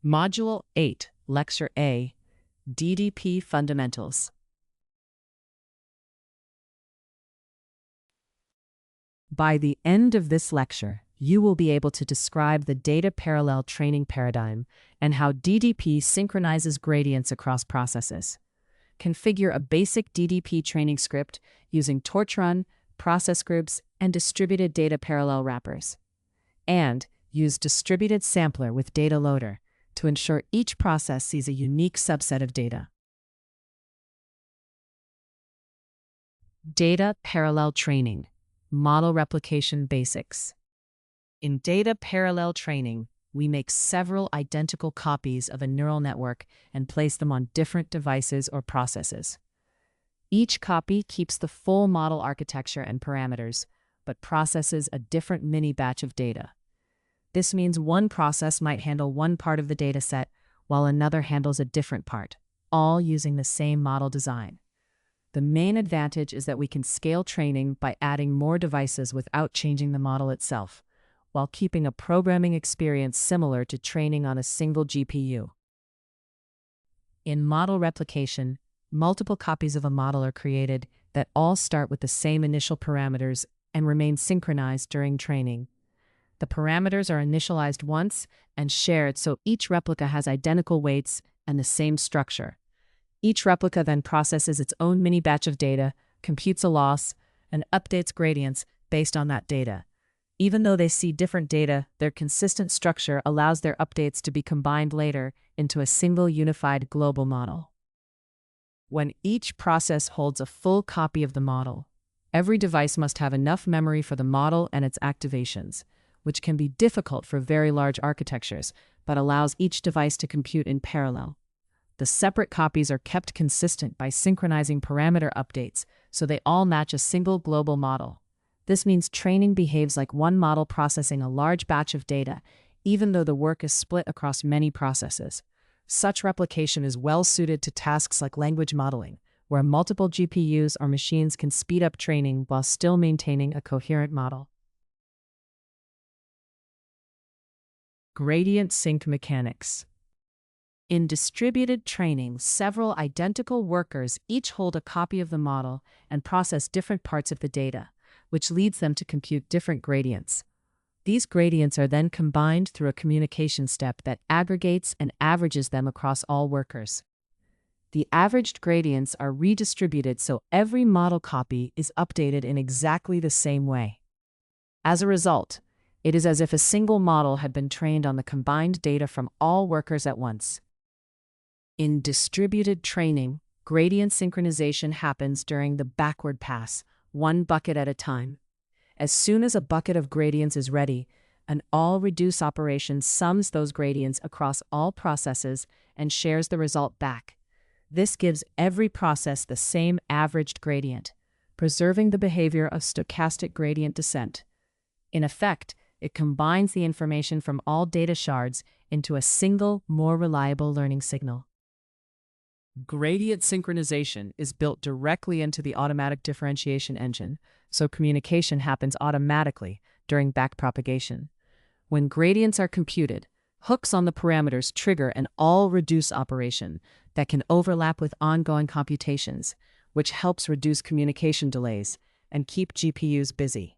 Module 8, Lecture A, DDP Fundamentals. By the end of this lecture, you will be able to describe the data parallel training paradigm and how DDP synchronizes gradients across processes. Configure a basic DDP training script using torchrun, process groups, and distributed data parallel wrappers. And use DistributedSampler with DataLoader to ensure each process sees a unique subset of data. Data parallel training. Model replication basics. In data parallel training, we make several identical copies of a neural network and place them on different devices or processes. Each copy keeps the full model architecture and parameters, but processes a different mini-batch of data. This means one process might handle one part of the dataset, while another handles a different part, all using the same model design. The main advantage is that we can scale training by adding more devices without changing the model itself, while keeping a programming experience similar to training on a single GPU. In model replication, multiple copies of a model are created that all start with the same initial parameters and remain synchronized during training. The parameters are initialized once and shared so each replica has identical weights and the same structure. Each replica then processes its own mini batch of data, computes a loss, and updates gradients based on that data. Even though they see different data, their consistent structure allows their updates to be combined later into a single unified global model. When each process holds a full copy of the model, every device must have enough memory for the model and its activations, which can be difficult for very large architectures, but allows each device to compute in parallel. The separate copies are kept consistent by synchronizing parameter updates, so they all match a single global model. This means training behaves like one model processing a large batch of data, even though the work is split across many processes. Such replication is well suited to tasks like language modeling, where multiple GPUs or machines can speed up training while still maintaining a coherent model. Gradient sync mechanics. In distributed training, several identical workers each hold a copy of the model and process different parts of the data, which leads them to compute different gradients. These gradients are then combined through a communication step that aggregates and averages them across all workers. The averaged gradients are redistributed so every model copy is updated in exactly the same way. As a result, it is as if a single model had been trained on the combined data from all workers at once. In distributed training, gradient synchronization happens during the backward pass, one bucket at a time. As soon as a bucket of gradients is ready, an all-reduce operation sums those gradients across all processes and shares the result back. This gives every process the same averaged gradient, preserving the behavior of stochastic gradient descent. In effect, it combines the information from all data shards into a single, more reliable learning signal. Gradient synchronization is built directly into the automatic differentiation engine, so communication happens automatically during backpropagation. When gradients are computed, hooks on the parameters trigger an all-reduce operation that can overlap with ongoing computations, which helps reduce communication delays and keep GPUs busy.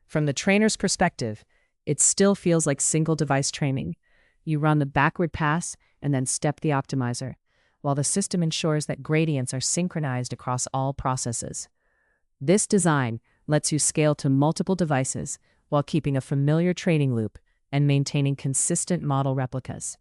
From the trainer's perspective, it still feels like single-device training. You run the backward pass and then step the optimizer, while the system ensures that gradients are synchronized across all processes. This design lets you scale to multiple devices while keeping a familiar training loop and maintaining consistent model replicas.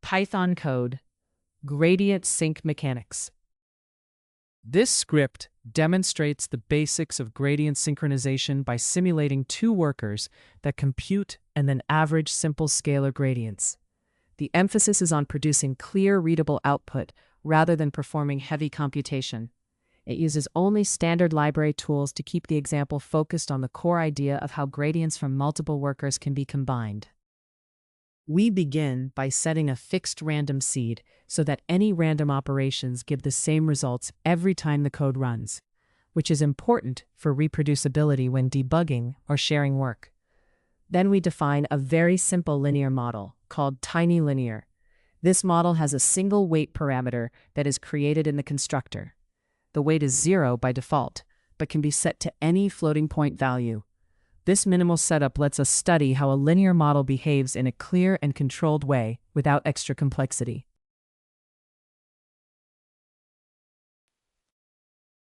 Python code. Gradient sync mechanics. This script demonstrates the basics of gradient synchronization by simulating two workers that compute and then average simple scalar gradients. The emphasis is on producing clear, readable output rather than performing heavy computation. It uses only standard library tools to keep the example focused on the core idea of how gradients from multiple workers can be combined. We begin by setting a fixed random seed so that any random operations give the same results every time the code runs, which is important for reproducibility when debugging or sharing work. Then we define a very simple linear model called tiny linear. This model has a single weight parameter that is created in the constructor. The weight is 0 by default, but can be set to any floating point value. This minimal setup lets us study how a linear model behaves in a clear and controlled way without extra complexity.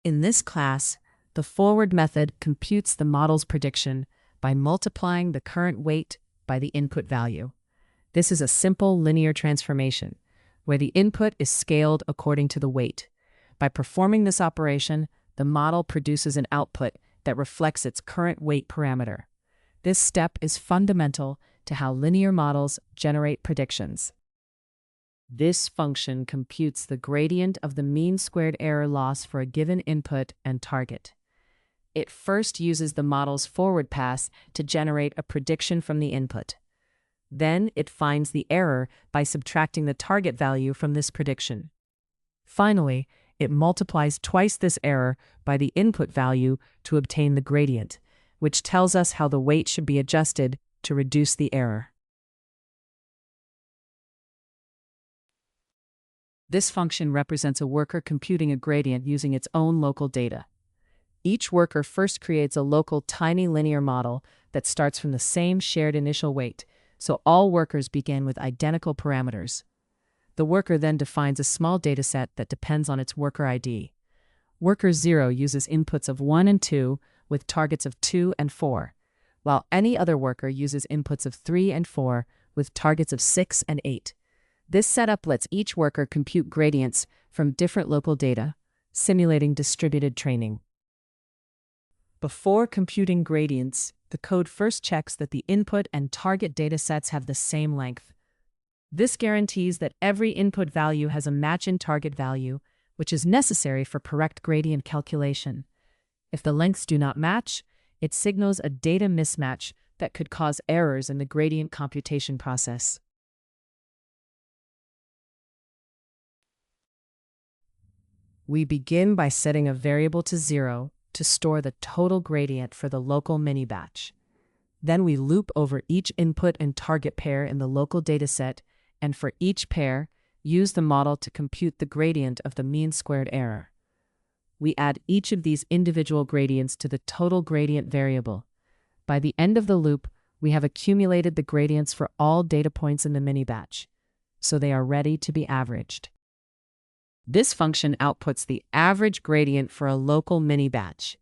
In this class, the forward method computes the model's prediction by multiplying the current weight by the input value. This is a simple linear transformation, where the input is scaled according to the weight. By performing this operation, the model produces an output that reflects its current weight parameter. This step is fundamental to how linear models generate predictions. This function computes the gradient of the mean squared error loss for a given input and target. It first uses the model's forward pass to generate a prediction from the input. Then it finds the error by subtracting the target value from this prediction. Finally, it multiplies twice this error by the input value to obtain the gradient, which tells us how the weight should be adjusted to reduce the error. This function represents a worker computing a gradient using its own local data. Each worker first creates a local tiny linear model that starts from the same shared initial weight, so all workers begin with identical parameters. The worker then defines a small dataset that depends on its worker ID. Worker 0 uses inputs of 1 and 2 with targets of 2 and 4, while any other worker uses inputs of 3 and 4 with targets of 6 and 8. This setup lets each worker compute gradients from different local data, simulating distributed training. Before computing gradients, the code first checks that the input and target datasets have the same length. This guarantees that every input value has a match in target value, which is necessary for correct gradient calculation. If the lengths do not match, it signals a data mismatch that could cause errors in the gradient computation process. We begin by setting a variable to 0 to store the total gradient for the local mini-batch. Then we loop over each input and target pair in the local dataset, and for each pair, use the model to compute the gradient of the mean squared error. We add each of these individual gradients to the total gradient variable. By the end of the loop, we have accumulated the gradients for all data points in the mini-batch, so they are ready to be averaged. This function outputs the average gradient for a local mini-batch.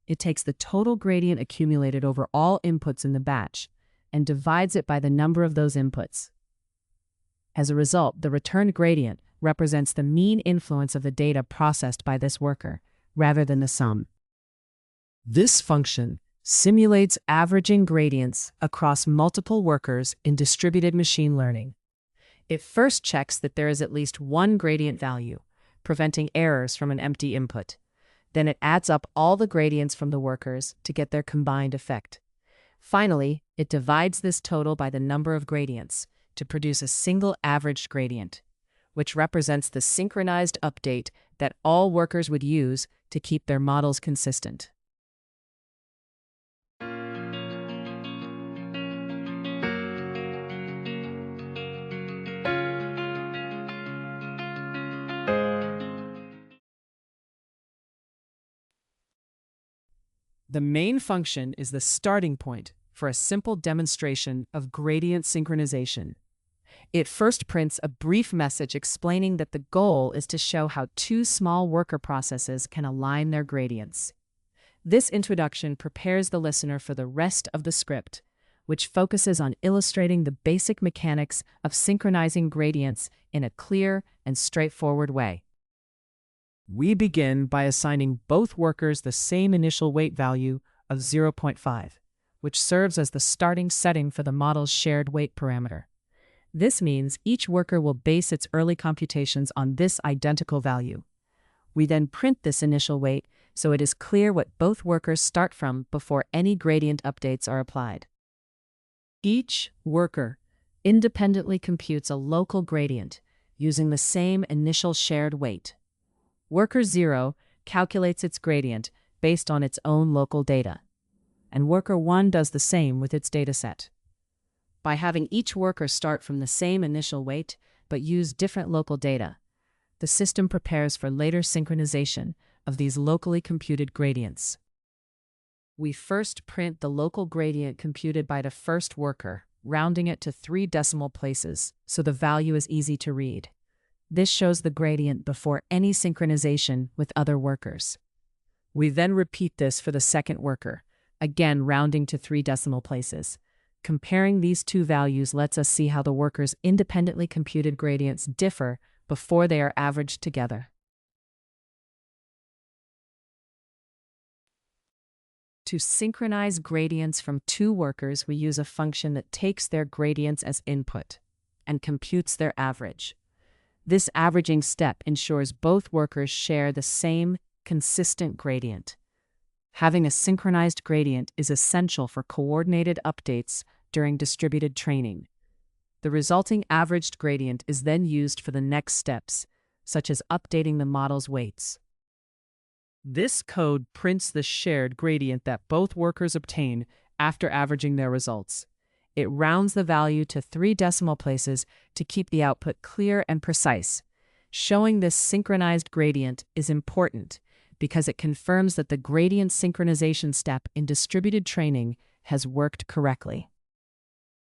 It takes the total gradient accumulated over all inputs in the batch and divides it by the number of those inputs. As a result, the returned gradient represents the mean influence of the data processed by this worker, rather than the sum. This function simulates averaging gradients across multiple workers in distributed machine learning. It first checks that there is at least one gradient value, preventing errors from an empty input. Then it adds up all the gradients from the workers to get their combined effect. Finally, it divides this total by the number of gradients to produce a single averaged gradient, which represents the synchronized update that all workers would use to keep their models consistent. The main function is the starting point for a simple demonstration of gradient synchronization. It first prints a brief message explaining that the goal is to show how two small worker processes can align their gradients. This introduction prepares the listener for the rest of the script, which focuses on illustrating the basic mechanics of synchronizing gradients in a clear and straightforward way. We begin by assigning both workers the same initial weight value of 0.5, which serves as the starting setting for the model's shared weight parameter. This means each worker will base its early computations on this identical value. We then print this initial weight so it is clear what both workers start from before any gradient updates are applied. Each worker independently computes a local gradient using the same initial shared weight. Worker 0 calculates its gradient based on its own local data, and worker 1 does the same with its dataset. By having each worker start from the same initial weight but use different local data, the system prepares for later synchronization of these locally computed gradients. We first print the local gradient computed by the first worker, rounding it to 3 decimal places so the value is easy to read. This shows the gradient before any synchronization with other workers. We then repeat this for the second worker, again rounding to 3 decimal places. Comparing these two values lets us see how the workers' independently computed gradients differ before they are averaged together. To synchronize gradients from 2 workers, we use a function that takes their gradients as input and computes their average. This averaging step ensures both workers share the same consistent gradient. Having a synchronized gradient is essential for coordinated updates during distributed training. The resulting averaged gradient is then used for the next steps, such as updating the model's weights. This code prints the shared gradient that both workers obtain after averaging their results. It rounds the value to 3 decimal places to keep the output clear and precise. Showing this synchronized gradient is important because it confirms that the gradient synchronization step in distributed training has worked correctly.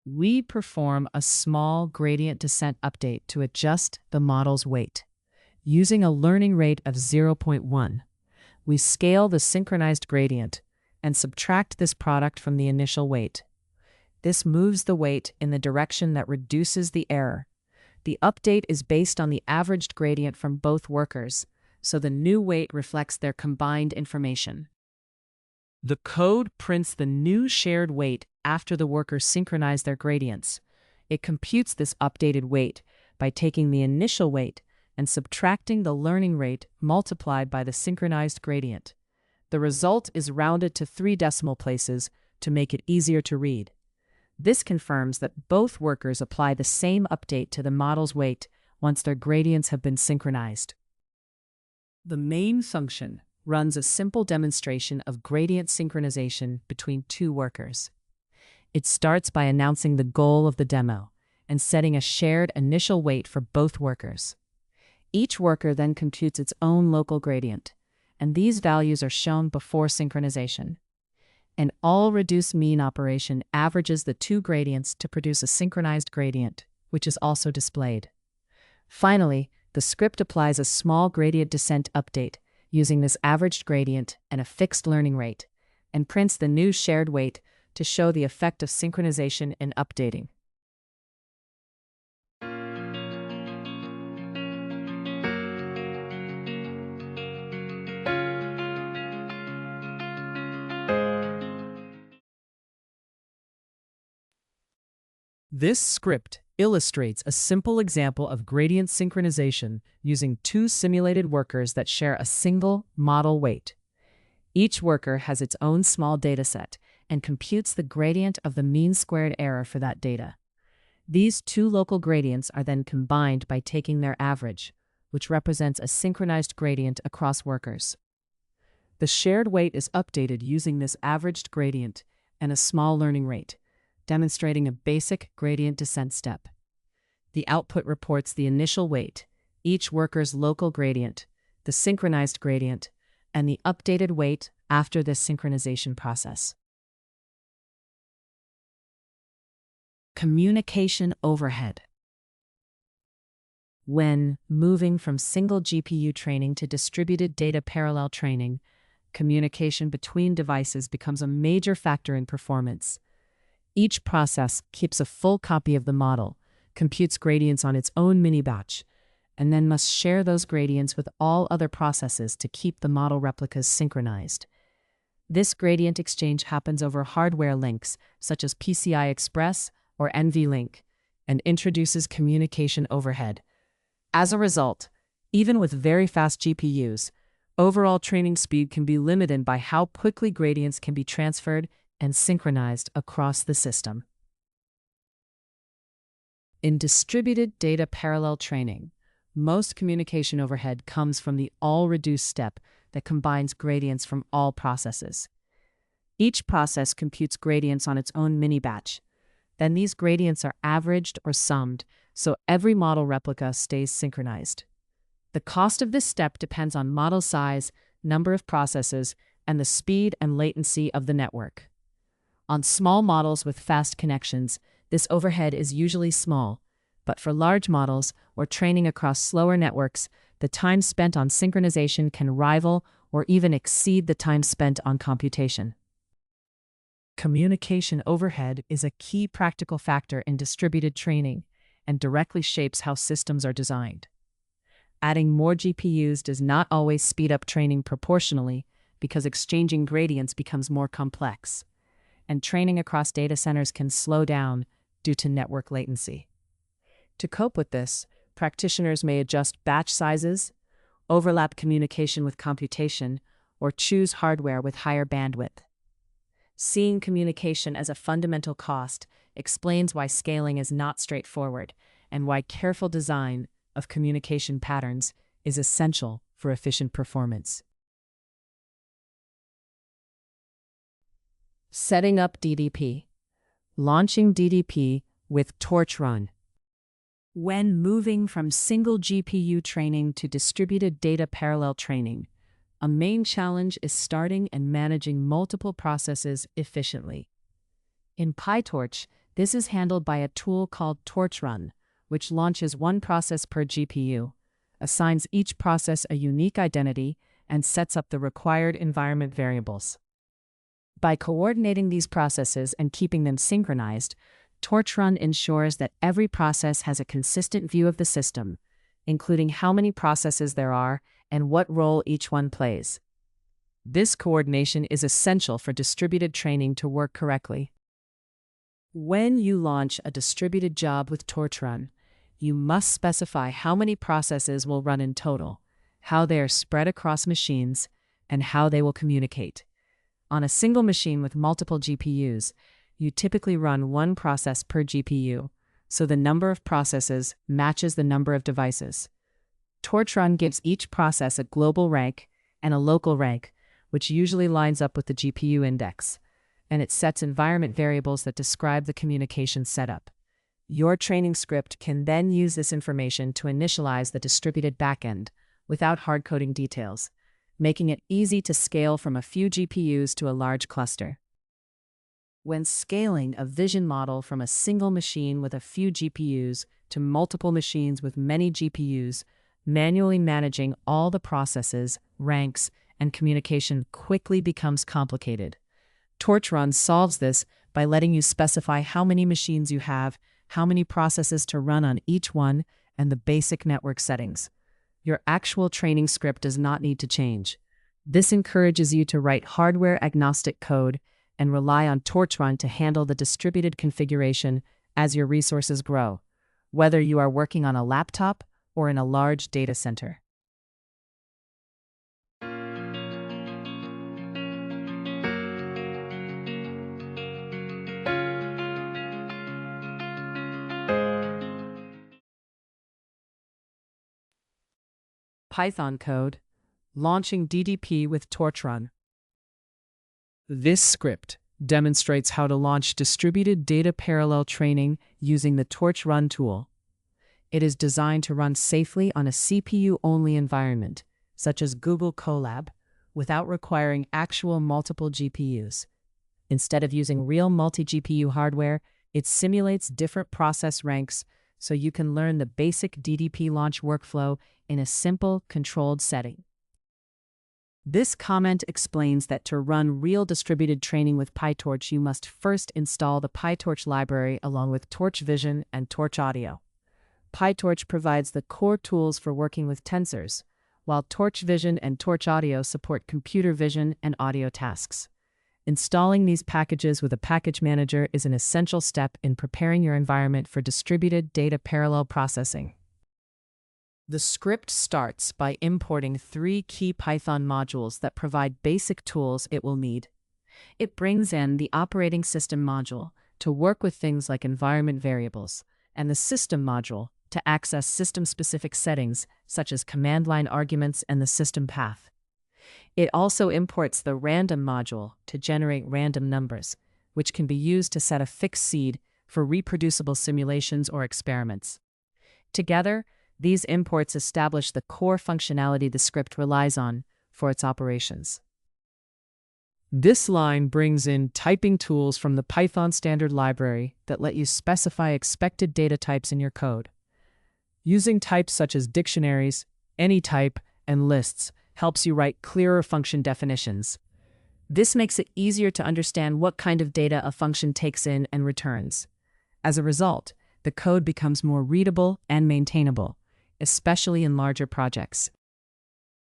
We perform a small gradient descent update to adjust the model's weight. Using a learning rate of 0.1, we scale the synchronized gradient and subtract this product from the initial weight. This moves the weight in the direction that reduces the error. The update is based on the averaged gradient from both workers, so the new weight reflects their combined information. The code prints the new shared weight after the workers synchronize their gradients. It computes this updated weight by taking the initial weight and subtracting the learning rate multiplied by the synchronized gradient. The result is rounded to 3 decimal places to make it easier to read. This confirms that both workers apply the same update to the model's weight once their gradients have been synchronized. The main function runs a simple demonstration of gradient synchronization between 2 workers. It starts by announcing the goal of the demo and setting a shared initial weight for both workers. Each worker then computes its own local gradient, and these values are shown before synchronization. An all-reduce-mean operation averages the 2 gradients to produce a synchronized gradient, which is also displayed. Finally, the script applies a small gradient descent update using this averaged gradient and a fixed learning rate, and prints the new shared weight to show the effect of synchronization in updating. This script illustrates a simple example of gradient synchronization using 2 simulated workers that share a single model weight. Each worker has its own small dataset and computes the gradient of the mean squared error for that data. These 2 local gradients are then combined by taking their average, which represents a synchronized gradient across workers. The shared weight is updated using this averaged gradient and a small learning rate, demonstrating a basic gradient descent step. The output reports the initial weight, each worker's local gradient, the synchronized gradient, and the updated weight after this synchronization process. Communication overhead. When moving from single GPU training to distributed data parallel training, communication between devices becomes a major factor in performance. Each process keeps a full copy of the model, computes gradients on its own mini-batch, and then must share those gradients with all other processes to keep the model replicas synchronized. This gradient exchange happens over hardware links, such as PCI Express or NVLink, and introduces communication overhead. As a result, even with very fast GPUs, overall training speed can be limited by how quickly gradients can be transferred and synchronized across the system. In distributed data parallel training, most communication overhead comes from the all-reduced step that combines gradients from all processes. Each process computes gradients on its own mini-batch. Then these gradients are averaged or summed, so every model replica stays synchronized. The cost of this step depends on model size, number of processes, and the speed and latency of the network. On small models with fast connections, this overhead is usually small, but for large models or training across slower networks, the time spent on synchronization can rival or even exceed the time spent on computation. Communication overhead is a key practical factor in distributed training and directly shapes how systems are designed. Adding more GPUs does not always speed up training proportionally because exchanging gradients becomes more complex, and training across data centers can slow down due to network latency. To cope with this, practitioners may adjust batch sizes, overlap communication with computation, or choose hardware with higher bandwidth. Seeing communication as a fundamental cost explains why scaling is not straightforward and why careful design of communication patterns is essential for efficient performance. Setting up DDP. Launching DDP with torchrun. When moving from single GPU training to distributed data parallel training, a main challenge is starting and managing multiple processes efficiently. In PyTorch, this is handled by a tool called torchrun, which launches one process per GPU, assigns each process a unique identity, and sets up the required environment variables. By coordinating these processes and keeping them synchronized, torchrun ensures that every process has a consistent view of the system, including how many processes there are and what role each one plays. This coordination is essential for distributed training to work correctly. When you launch a distributed job with torchrun, you must specify how many processes will run in total, how they are spread across machines, and how they will communicate. On a single machine with multiple GPUs, you typically run one process per GPU, so the number of processes matches the number of devices. Torchrun gives each process a global rank and a local rank, which usually lines up with the GPU index, and it sets environment variables that describe the communication setup. Your training script can then use this information to initialize the distributed backend without hard-coding details, making it easy to scale from a few GPUs to a large cluster. When scaling a vision model from a single machine with a few GPUs to multiple machines with many GPUs, manually managing all the processes, ranks, and communication quickly becomes complicated. Torchrun solves this by letting you specify how many machines you have, how many processes to run on each one, and the basic network settings. Your actual training script does not need to change. This encourages you to write hardware-agnostic code and rely on torchrun to handle the distributed configuration as your resources grow, whether you are working on a laptop or in a large data center. Python code, launching DDP with torchrun. This script demonstrates how to launch distributed data parallel training using the torchrun tool. It is designed to run safely on a CPU-only environment, such as Google Colab, without requiring actual multiple GPUs. Instead of using real multi-GPU hardware, it simulates different process ranks so you can learn the basic DDP launch workflow in a simple, controlled setting. This comment explains that to run real distributed training with PyTorch, you must first install the PyTorch library along with Torch Vision and Torch Audio. PyTorch provides the core tools for working with tensors, while Torch Vision and Torch Audio support computer vision and audio tasks. Installing these packages with a package manager is an essential step in preparing your environment for distributed data parallel processing. The script starts by importing 3 key Python modules that provide basic tools it will need. It brings in the operating system module to work with things like environment variables, and the system module to access system-specific settings such as command line arguments and the system path. It also imports the random module to generate random numbers, which can be used to set a fixed seed for reproducible simulations or experiments. Together, these imports establish the core functionality the script relies on for its operations. This line brings in typing tools from the Python standard library that let you specify expected data types in your code. Using types such as dictionaries, anytype, and lists helps you write clearer function definitions. This makes it easier to understand what kind of data a function takes in and returns. As a result, the code becomes more readable and maintainable, especially in larger projects.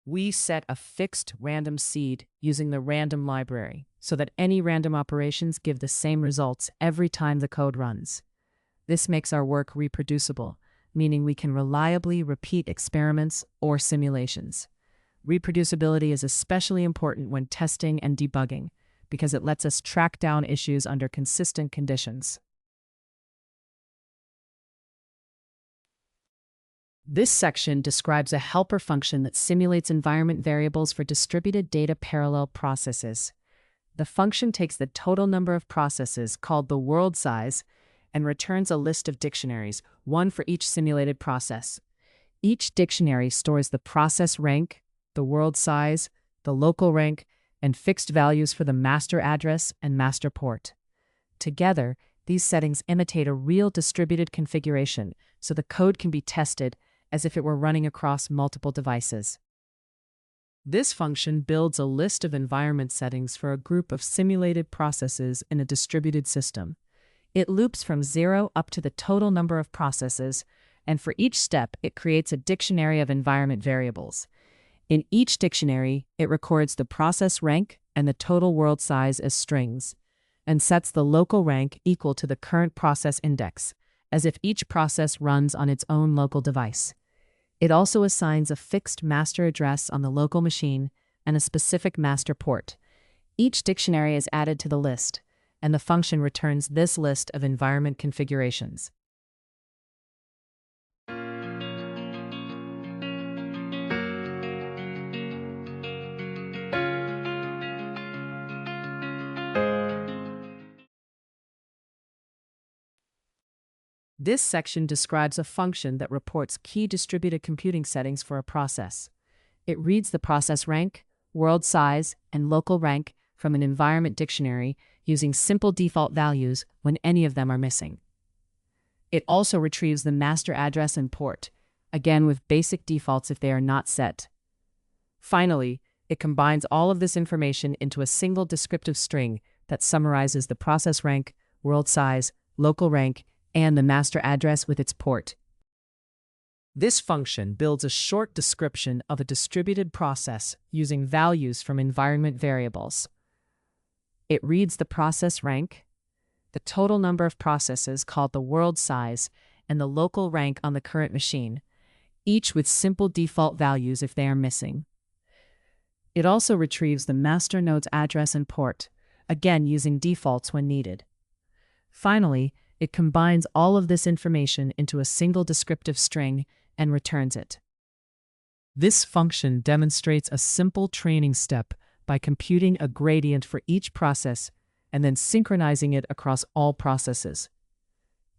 We set a fixed random seed using the random library so that any random operations give the same results every time the code runs. This makes our work reproducible, meaning we can reliably repeat experiments or simulations. Reproducibility is especially important when testing and debugging because it lets us track down issues under consistent conditions. This section describes a helper function that simulates environment variables for distributed data parallel processes. The function takes the total number of processes, called the world size, and returns a list of dictionaries, one for each simulated process. Each dictionary stores the process rank, the world size, the local rank, and fixed values for the master address and master port. Together, these settings imitate a real distributed configuration, so the code can be tested as if it were running across multiple devices. This function builds a list of environment settings for a group of simulated processes in a distributed system. It loops from 0 up to the total number of processes, and for each step, it creates a dictionary of environment variables. In each dictionary, it records the process rank and the total world size as strings, and sets the local rank equal to the current process index, as if each process runs on its own local device. It also assigns a fixed master address on the local machine and a specific master port. Each dictionary is added to the list, and the function returns this list of environment configurations. This section describes a function that reports key distributed computing settings for a process. It reads the process rank, world size, and local rank from an environment dictionary using simple default values when any of them are missing. It also retrieves the master address and port, again with basic defaults if they are not set. Finally, it combines all of this information into a single descriptive string that summarizes the process rank, world size, local rank, and the master address with its port. This function builds a short description of a distributed process using values from environment variables. It reads the process rank, the total number of processes called the world size, and the local rank on the current machine, each with simple default values if they are missing. It also retrieves the master node's address and port, again using defaults when needed. Finally, it combines all of this information into a single descriptive string and returns it. This function demonstrates a simple training step by computing a gradient for each process and then synchronizing it across all processes.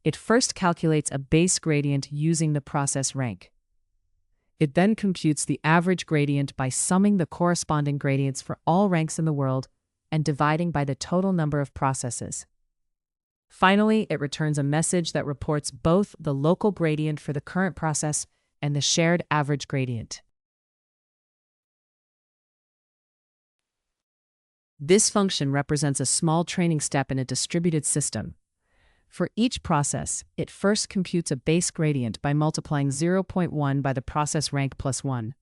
It first calculates a base gradient using the process rank. It then computes the average gradient by summing the corresponding gradients for all ranks in the world and dividing by the total number of processes. Finally, it returns a message that reports both the local gradient for the current process and the shared average gradient. This function represents a small training step in a distributed system. For each process, it first computes a base gradient by multiplying 0.1 by the process rank plus 1.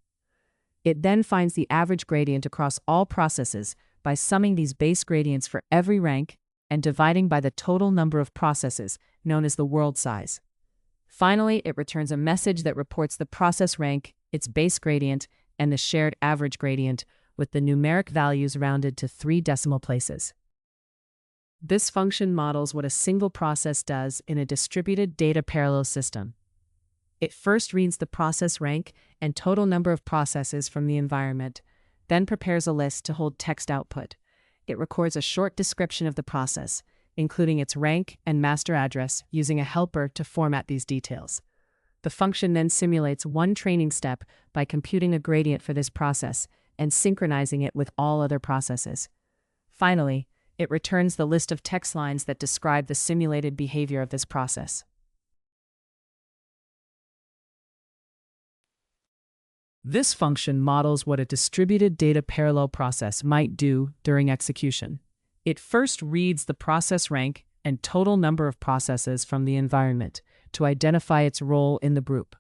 It then finds the average gradient across all processes by summing these base gradients for every rank and dividing by the total number of processes, known as the world size. Finally, it returns a message that reports the process rank, its base gradient, and the shared average gradient, with the numeric values rounded to 3 decimal places. This function models what a single process does in a distributed data parallel system. It first reads the process rank and total number of processes from the environment, then prepares a list to hold text output. It records a short description of the process, including its rank and master address, using a helper to format these details. The function then simulates one training step by computing a gradient for this process and synchronizing it with all other processes. Finally, it returns the list of text lines that describe the simulated behavior of this process. This function models what a distributed data parallel process might do during execution. It first reads the process rank and total number of processes from the environment to identify its role in the group.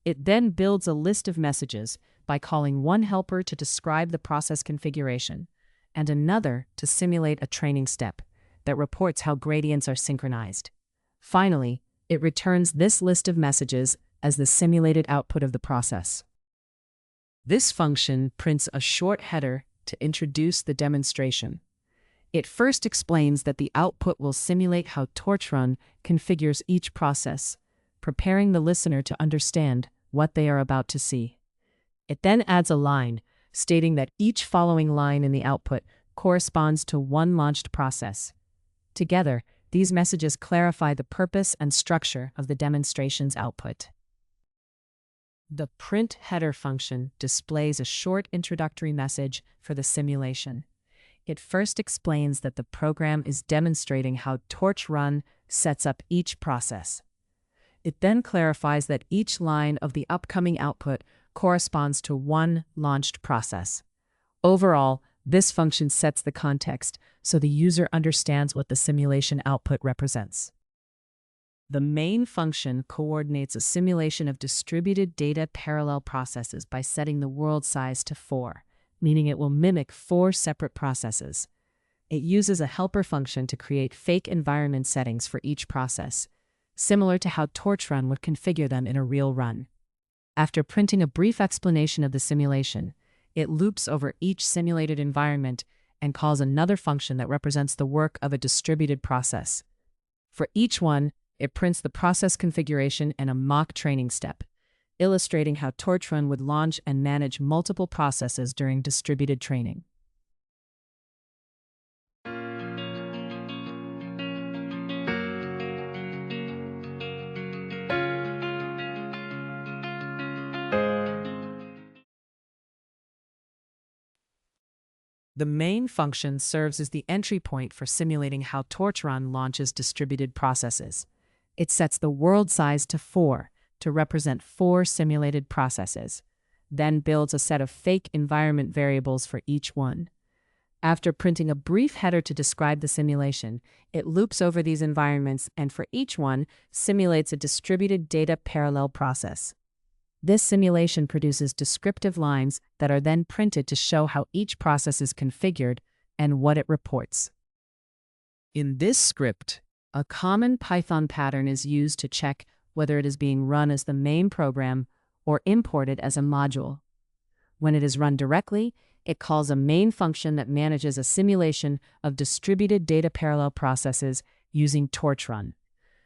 It then builds a list of messages by calling one helper to describe the process configuration and another to simulate a training step that reports how gradients are synchronized. Finally, it returns this list of messages as the simulated output of the process. This function prints a short header to introduce the demonstration. It first explains that the output will simulate how torchrun configures each process, preparing the listener to understand what they are about to see. It then adds a line stating that each following line in the output corresponds to one launched process. Together, these messages clarify the purpose and structure of the demonstration's output. The print header function displays a short introductory message for the simulation. It first explains that the program is demonstrating how torchrun sets up each process. It then clarifies that each line of the upcoming output corresponds to one launched process. Overall, this function sets the context so the user understands what the simulation output represents. The main function coordinates a simulation of distributed data parallel processes by setting the world size to 4, meaning it will mimic 4 separate processes. It uses a helper function to create fake environment settings for each process, similar to how torchrun would configure them in a real run. After printing a brief explanation of the simulation, it loops over each simulated environment and calls another function that represents the work of a distributed process. For each one, it prints the process configuration and a mock training step, illustrating how torchrun would launch and manage multiple processes during distributed training. The main function serves as the entry point for simulating how torchrun launches distributed processes. It sets the world size to 4 to represent 4 simulated processes, then builds a set of fake environment variables for each one. After printing a brief header to describe the simulation, it loops over these environments and for each one simulates a distributed data parallel process. This simulation produces descriptive lines that are then printed to show how each process is configured and what it reports. In this script, a common Python pattern is used to check whether it is being run as the main program or imported as a module. When it is run directly, it calls a main function that manages a simulation of distributed data parallel processes using torchrun.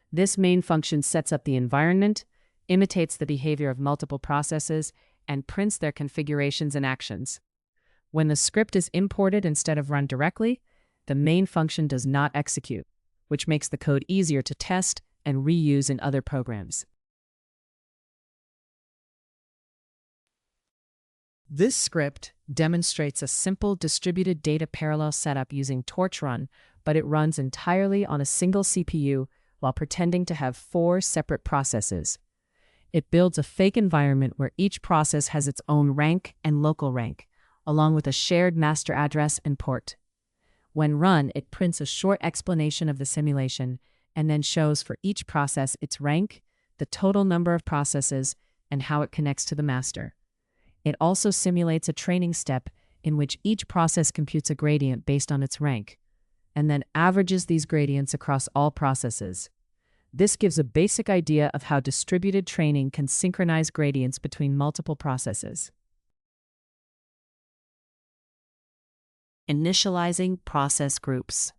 This main function sets up the environment, imitates the behavior of multiple processes, and prints their configurations and actions. When the script is imported instead of run directly, the main function does not execute, which makes the code easier to test and reuse in other programs. This script demonstrates a simple distributed data parallel setup using torchrun, but it runs entirely on a single CPU while pretending to have 4 separate processes. It builds a fake environment where each process has its own rank and local rank, along with a shared master address and port. When run, it prints a short explanation of the simulation and then shows for each process its rank, the total number of processes, and how it connects to the master. It also simulates a training step in which each process computes a gradient based on its rank, and then averages these gradients across all processes. This gives a basic idea of how distributed training can synchronize gradients between multiple processes. Initializing process groups.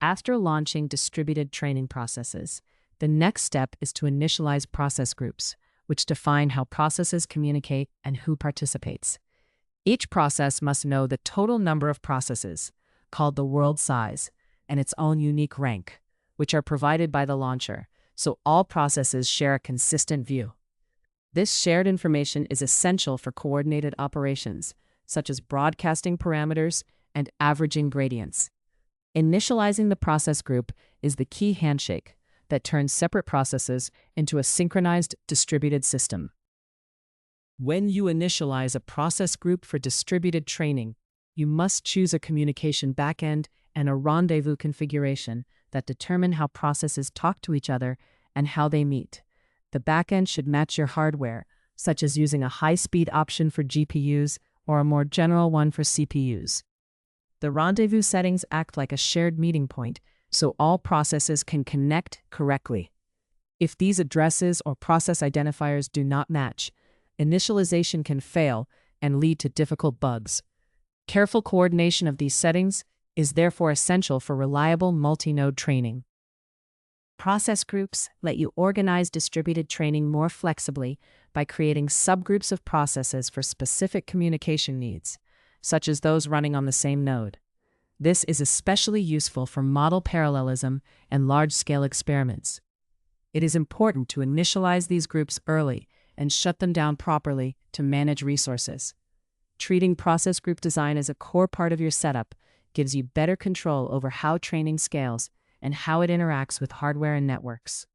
After launching distributed training processes, the next step is to initialize process groups, which define how processes communicate and who participates. Each process must know the total number of processes, called the world size, and its own unique rank, which are provided by the launcher, so all processes share a consistent view. This shared information is essential for coordinated operations, such as broadcasting parameters and averaging gradients. Initializing the process group is the key handshake that turns separate processes into a synchronized distributed system. When you initialize a process group for distributed training, you must choose a communication backend and a rendezvous configuration that determine how processes talk to each other and how they meet. The backend should match your hardware, such as using a high-speed option for GPUs or a more general one for CPUs. The rendezvous settings act like a shared meeting point, so all processes can connect correctly. If these addresses or process identifiers do not match, initialization can fail and lead to difficult bugs. Careful coordination of these settings is therefore essential for reliable multi-node training. Process groups let you organize distributed training more flexibly by creating subgroups of processes for specific communication needs, such as those running on the same node. This is especially useful for model parallelism and large-scale experiments. It is important to initialize these groups early and shut them down properly to manage resources. Treating process group design as a core part of your setup gives you better control over how training scales and how it interacts with hardware and networks.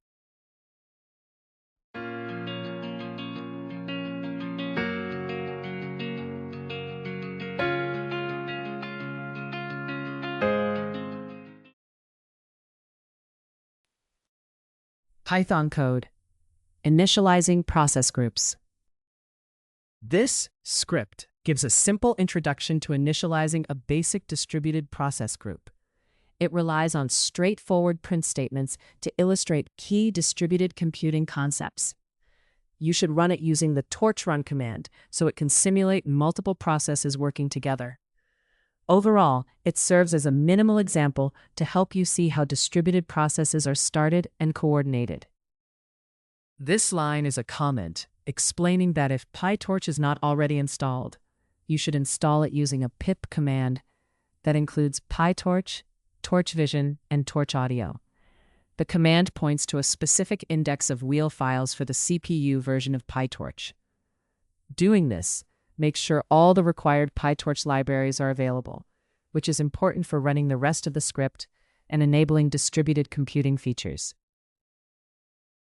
Python code. Initializing process groups. This script gives a simple introduction to initializing a basic distributed process group. It relies on straightforward print statements to illustrate key distributed computing concepts. You should run it using the torchrun command so it can simulate multiple processes working together. Overall, it serves as a minimal example to help you see how distributed processes are started and coordinated. This line is a comment explaining that if PyTorch is not already installed, you should install it using a pip command that includes PyTorch, TorchVision, and Torch Audio. The command points to a specific index of wheel files for the CPU version of PyTorch. Doing this makes sure all the required PyTorch libraries are available, which is important for running the rest of the script and enabling distributed computing features.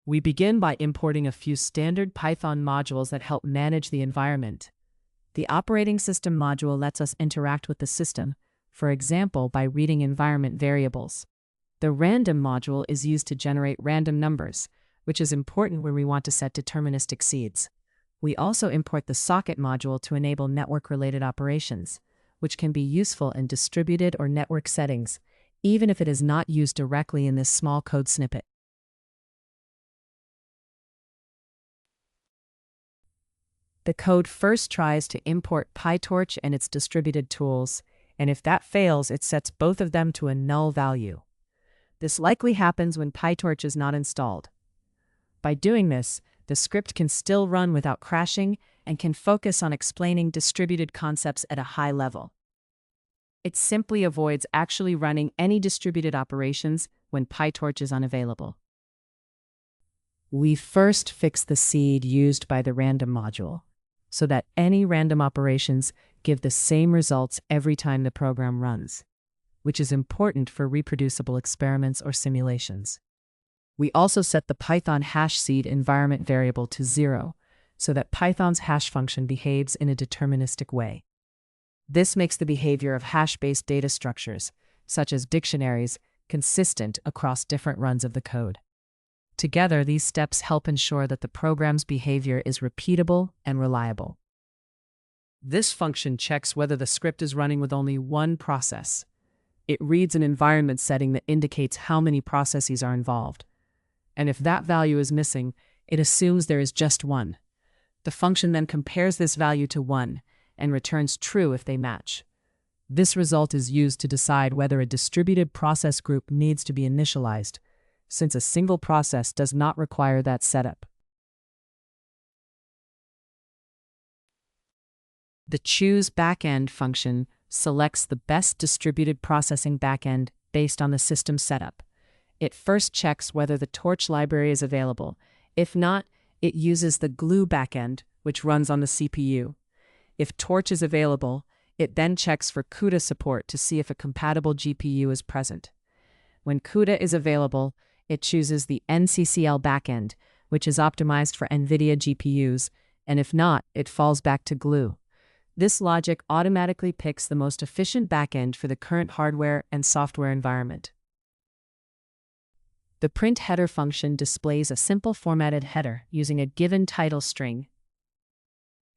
We begin by importing a few standard Python modules that help manage the environment. The operating system module lets us interact with the system, for example, by reading environment variables. The random module is used to generate random numbers, which is important when we want to set deterministic seeds. We also import the socket module to enable network-related operations, which can be useful in distributed or network settings, even if it is not used directly in this small code snippet. The code first tries to import PyTorch and its distributed tools, and if that fails, it sets both of them to a null value. This likely happens when PyTorch is not installed. By doing this, the script can still run without crashing and can focus on explaining distributed concepts at a high level. It simply avoids actually running any distributed operations when PyTorch is unavailable. We first fix the seed used by the random module, so that any random operations give the same results every time the program runs, which is important for reproducible experiments or simulations. We also set the Python hash seed environment variable to 0, so that Python's hash function behaves in a deterministic way. This makes the behavior of hash-based data structures, such as dictionaries, consistent across different runs of the code. Together, these steps help ensure that the program's behavior is repeatable and reliable. This function checks whether the script is running with only one process. It reads an environment setting that indicates how many processes are involved. And if that value is missing, it assumes there is just one. The function then compares this value to 1 and returns true if they match. This result is used to decide whether a distributed process group needs to be initialized, since a single process does not require that setup. The choose backend function selects the best distributed processing backend based on the system setup. It first checks whether the Torch library is available. If not, it uses the glue backend, which runs on the CPU. If Torch is available, it then checks for CUDA support to see if a compatible GPU is present. When CUDA is available, it chooses the NCCL backend, which is optimized for NVIDIA GPUs, and if not, it falls back to glue. This logic automatically picks the most efficient backend for the current hardware and software environment. The print header function displays a simple formatted header using a given title string.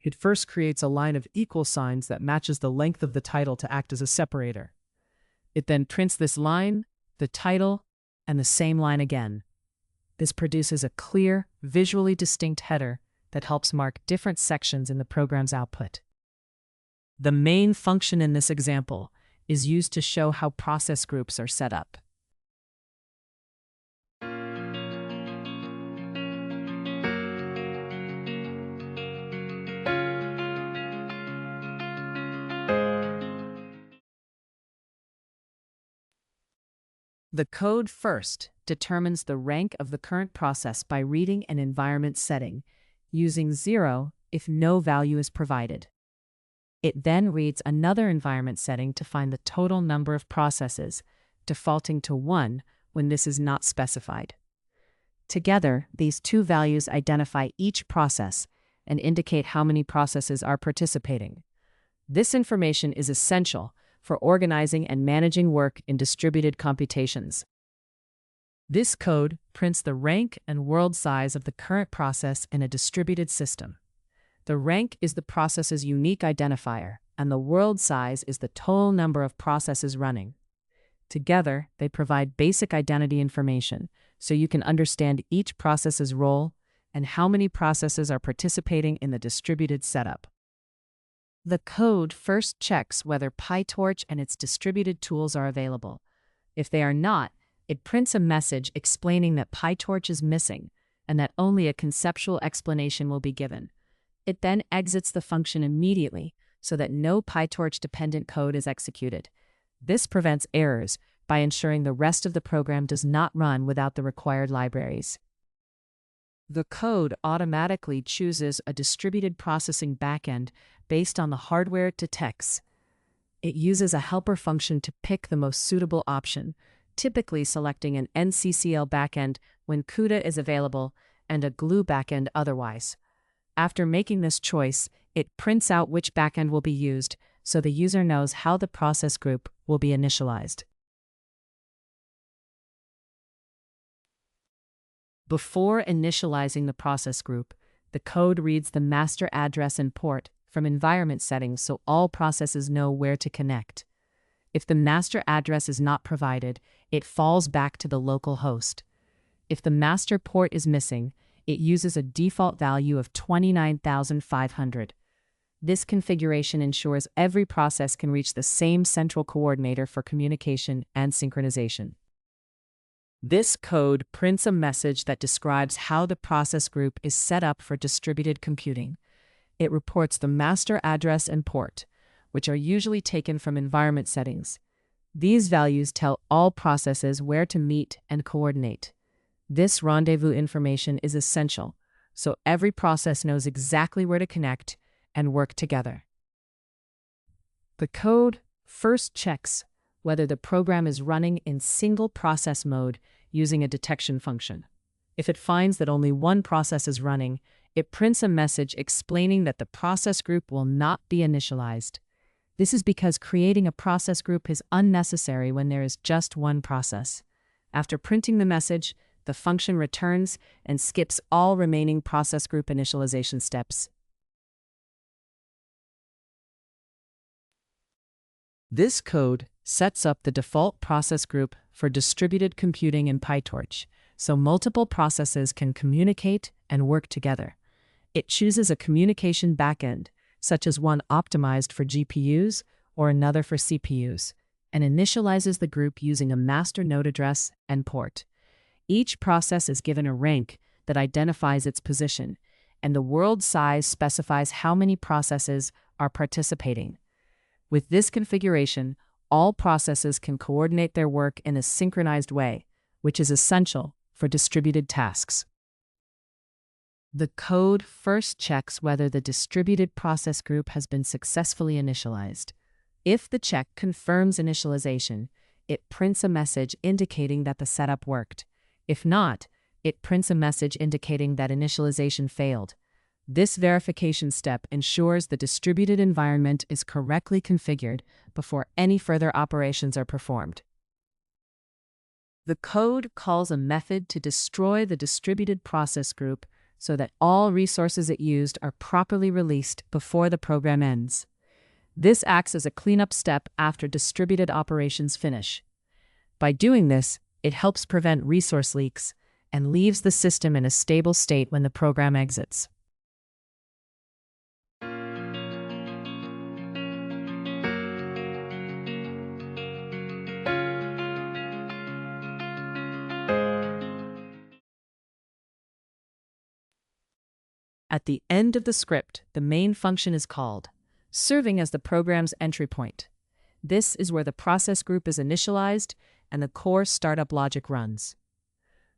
It first creates a line of equal signs that matches the length of the title to act as a separator. It then prints this line, the title, and the same line again. This produces a clear, visually distinct header that helps mark different sections in the program's output. The main function in this example is used to show how process groups are set up. The code first determines the rank of the current process by reading an environment setting, using 0 if no value is provided. It then reads another environment setting to find the total number of processes, defaulting to 1 when this is not specified. Together, these two values identify each process and indicate how many processes are participating. This information is essential for organizing and managing work in distributed computations. This code prints the rank and world size of the current process in a distributed system. The rank is the process's unique identifier, and the world size is the total number of processes running. Together, they provide basic identity information, so you can understand each process's role and how many processes are participating in the distributed setup. The code first checks whether PyTorch and its distributed tools are available. If they are not, it prints a message explaining that PyTorch is missing and that only a conceptual explanation will be given. It then exits the function immediately so that no PyTorch-dependent code is executed. This prevents errors by ensuring the rest of the program does not run without the required libraries. The code automatically chooses a distributed processing backend based on the hardware it detects. It uses a helper function to pick the most suitable option, typically selecting an NCCL backend when CUDA is available and a glue backend otherwise. After making this choice, it prints out which backend will be used so the user knows how the process group will be initialized. Before initializing the process group, the code reads the master address and port from environment settings so all processes know where to connect. If the master address is not provided, it falls back to the local host. If the master port is missing, it uses a default value of 29,500. This configuration ensures every process can reach the same central coordinator for communication and synchronization. This code prints a message that describes how the process group is set up for distributed computing. It reports the master address and port, which are usually taken from environment settings. These values tell all processes where to meet and coordinate. This rendezvous information is essential, so every process knows exactly where to connect and work together. The code first checks whether the program is running in single process mode using a detection function. If it finds that only one process is running, it prints a message explaining that the process group will not be initialized. This is because creating a process group is unnecessary when there is just one process. After printing the message, the function returns and skips all remaining process group initialization steps. This code sets up the default process group for distributed computing in PyTorch, so multiple processes can communicate and work together. It chooses a communication backend, such as one optimized for GPUs or another for CPUs, and initializes the group using a master node address and port. Each process is given a rank that identifies its position, and the world size specifies how many processes are participating. With this configuration, all processes can coordinate their work in a synchronized way, which is essential for distributed tasks. The code first checks whether the distributed process group has been successfully initialized. If the check confirms initialization, it prints a message indicating that the setup worked. If not, it prints a message indicating that initialization failed. This verification step ensures the distributed environment is correctly configured before any further operations are performed. The code calls a method to destroy the distributed process group so that all resources it used are properly released before the program ends. This acts as a cleanup step after distributed operations finish. By doing this, it helps prevent resource leaks and leaves the system in a stable state when the program exits. At the end of the script, the main function is called, serving as the program's entry point. This is where the process group is initialized and the core startup logic runs.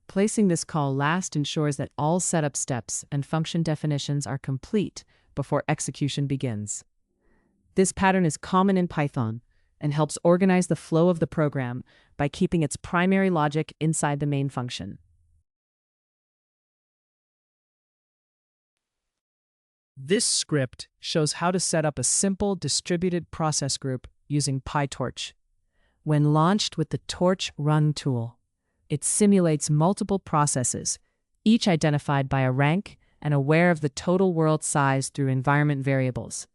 Placing this call last ensures that all setup steps and function definitions are complete before execution begins. This pattern is common in Python and helps organize the flow of the program by keeping its primary logic inside the main function. This script shows how to set up a simple distributed process group using PyTorch. When launched with the torchrun tool, it simulates multiple processes, each identified by a rank and aware of the total world size through environment variables.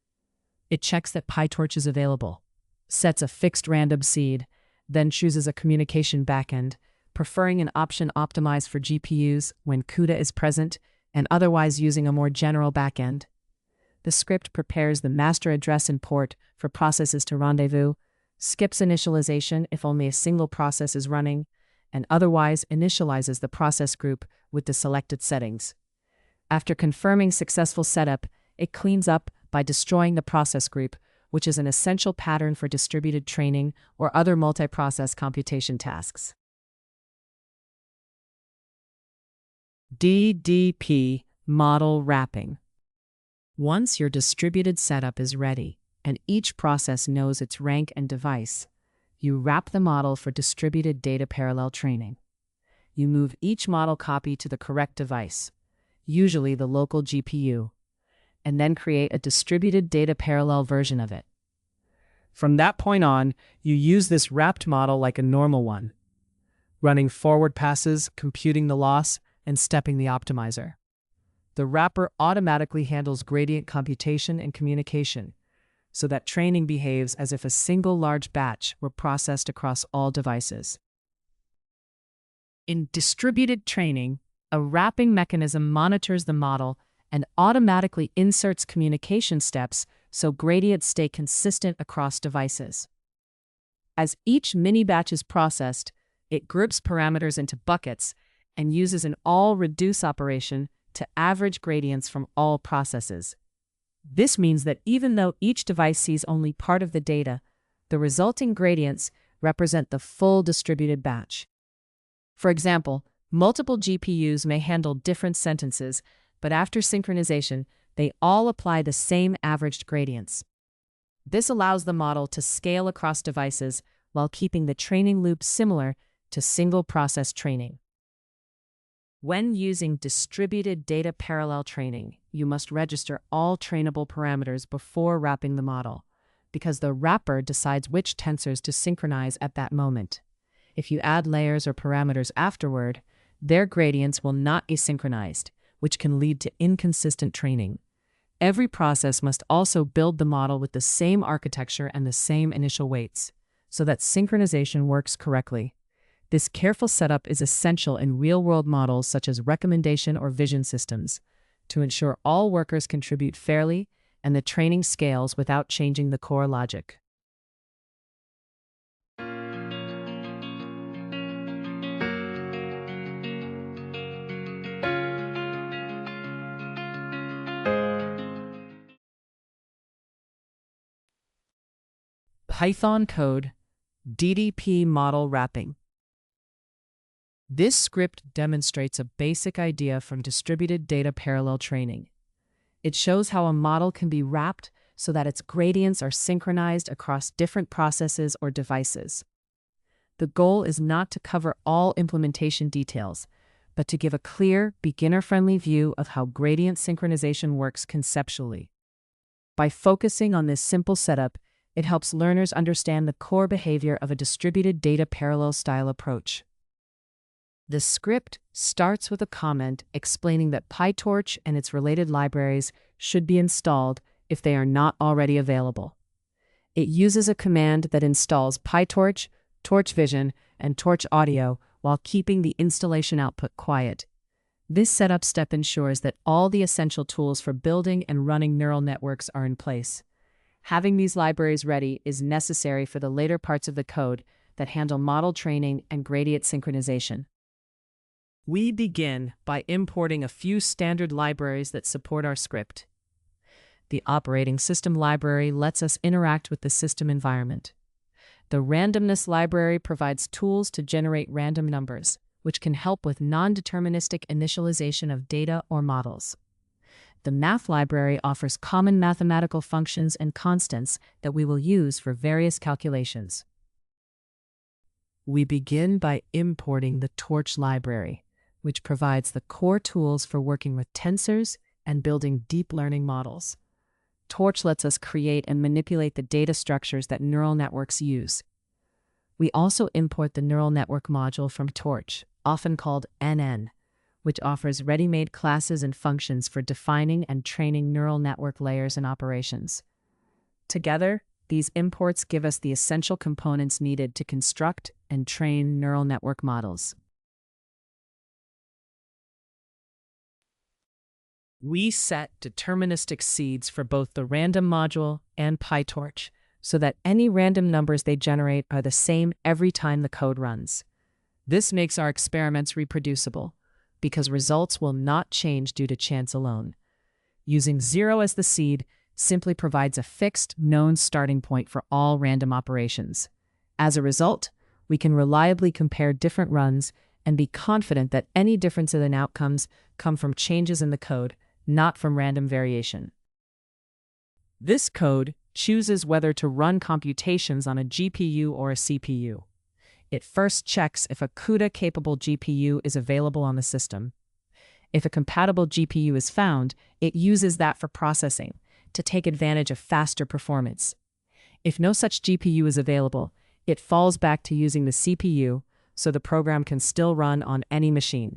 It checks that PyTorch is available, sets a fixed random seed, then chooses a communication backend, preferring an option optimized for GPUs when CUDA is present, and otherwise using a more general backend. The script prepares the master address and port for processes to rendezvous, skips initialization if only a single process is running, and otherwise initializes the process group with the selected settings. After confirming successful setup, it cleans up by destroying the process group, which is an essential pattern for distributed training or other multi-process computation tasks. DDP model wrapping. Once your distributed setup is ready and each process knows its rank and device, you wrap the model for distributed data parallel training. You move each model copy to the correct device, usually the local GPU, and then create a distributed data parallel version of it. From that point on, you use this wrapped model like a normal one, running forward passes, computing the loss, and stepping the optimizer. The wrapper automatically handles gradient computation and communication, so that training behaves as if a single large batch were processed across all devices. In distributed training, a wrapping mechanism monitors the model and automatically inserts communication steps so gradients stay consistent across devices. As each mini-batch is processed, it groups parameters into buckets and uses an all-reduce operation to average gradients from all processes. This means that even though each device sees only part of the data, the resulting gradients represent the full distributed batch. For example, multiple GPUs may handle different sentences, but after synchronization, they all apply the same averaged gradients. This allows the model to scale across devices while keeping the training loop similar to single-process training. When using distributed data parallel training, you must register all trainable parameters before wrapping the model, because the wrapper decides which tensors to synchronize at that moment. If you add layers or parameters afterward, their gradients will not be synchronized, which can lead to inconsistent training. Every process must also build the model with the same architecture and the same initial weights, so that synchronization works correctly. This careful setup is essential in real-world models such as recommendation or vision systems, to ensure all workers contribute fairly and the training scales without changing the core logic. Python code DDP model wrapping. This script demonstrates a basic idea from distributed data parallel training. It shows how a model can be wrapped so that its gradients are synchronized across different processes or devices. The goal is not to cover all implementation details, but to give a clear, beginner-friendly view of how gradient synchronization works conceptually. By focusing on this simple setup, it helps learners understand the core behavior of a distributed data parallel style approach. The script starts with a comment explaining that PyTorch and its related libraries should be installed if they are not already available. It uses a command that installs PyTorch, Torch Vision, and Torch Audio while keeping the installation output quiet. This setup step ensures that all the essential tools for building and running neural networks are in place. Having these libraries ready is necessary for the later parts of the code that handle model training and gradient synchronization. We begin by importing a few standard libraries that support our script. The operating system library lets us interact with the system environment. The randomness library provides tools to generate random numbers, which can help with non-deterministic initialization of data or models. The math library offers common mathematical functions and constants that we will use for various calculations. We begin by importing the Torch library, which provides the core tools for working with tensors and building deep learning models. Torch lets us create and manipulate the data structures that neural networks use. We also import the neural network module from Torch, often called NN, which offers ready-made classes and functions for defining and training neural network layers and operations. Together, these imports give us the essential components needed to construct and train neural network models. We set deterministic seeds for both the random module and PyTorch, so that any random numbers they generate are the same every time the code runs. This makes our experiments reproducible, because results will not change due to chance alone. Using 0 as the seed simply provides a fixed, known starting point for all random operations. As a result, we can reliably compare different runs and be confident that any differences in outcomes come from changes in the code, not from random variation. This code chooses whether to run computations on a GPU or a CPU. It first checks if a CUDA-capable GPU is available on the system. If a compatible GPU is found, it uses that for processing, to take advantage of faster performance. If no such GPU is available, it falls back to using the CPU, so the program can still run on any machine.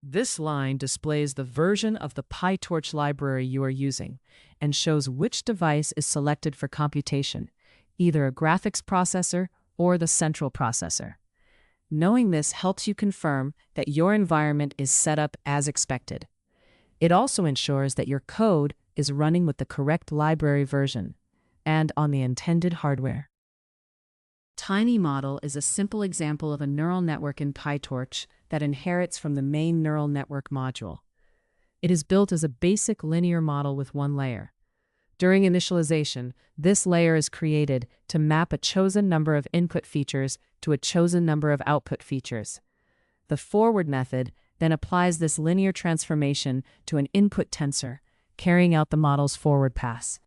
This line displays the version of the PyTorch library you are using and shows which device is selected for computation, either a graphics processor or the central processor. Knowing this helps you confirm that your environment is set up as expected. It also ensures that your code is running with the correct library version and on the intended hardware. Tiny Model is a simple example of a neural network in PyTorch that inherits from the main neural network module. It is built as a basic linear model with one layer. During initialization, this layer is created to map a chosen number of input features to a chosen number of output features. The forward method then applies this linear transformation to an input tensor, carrying out the model's forward pass.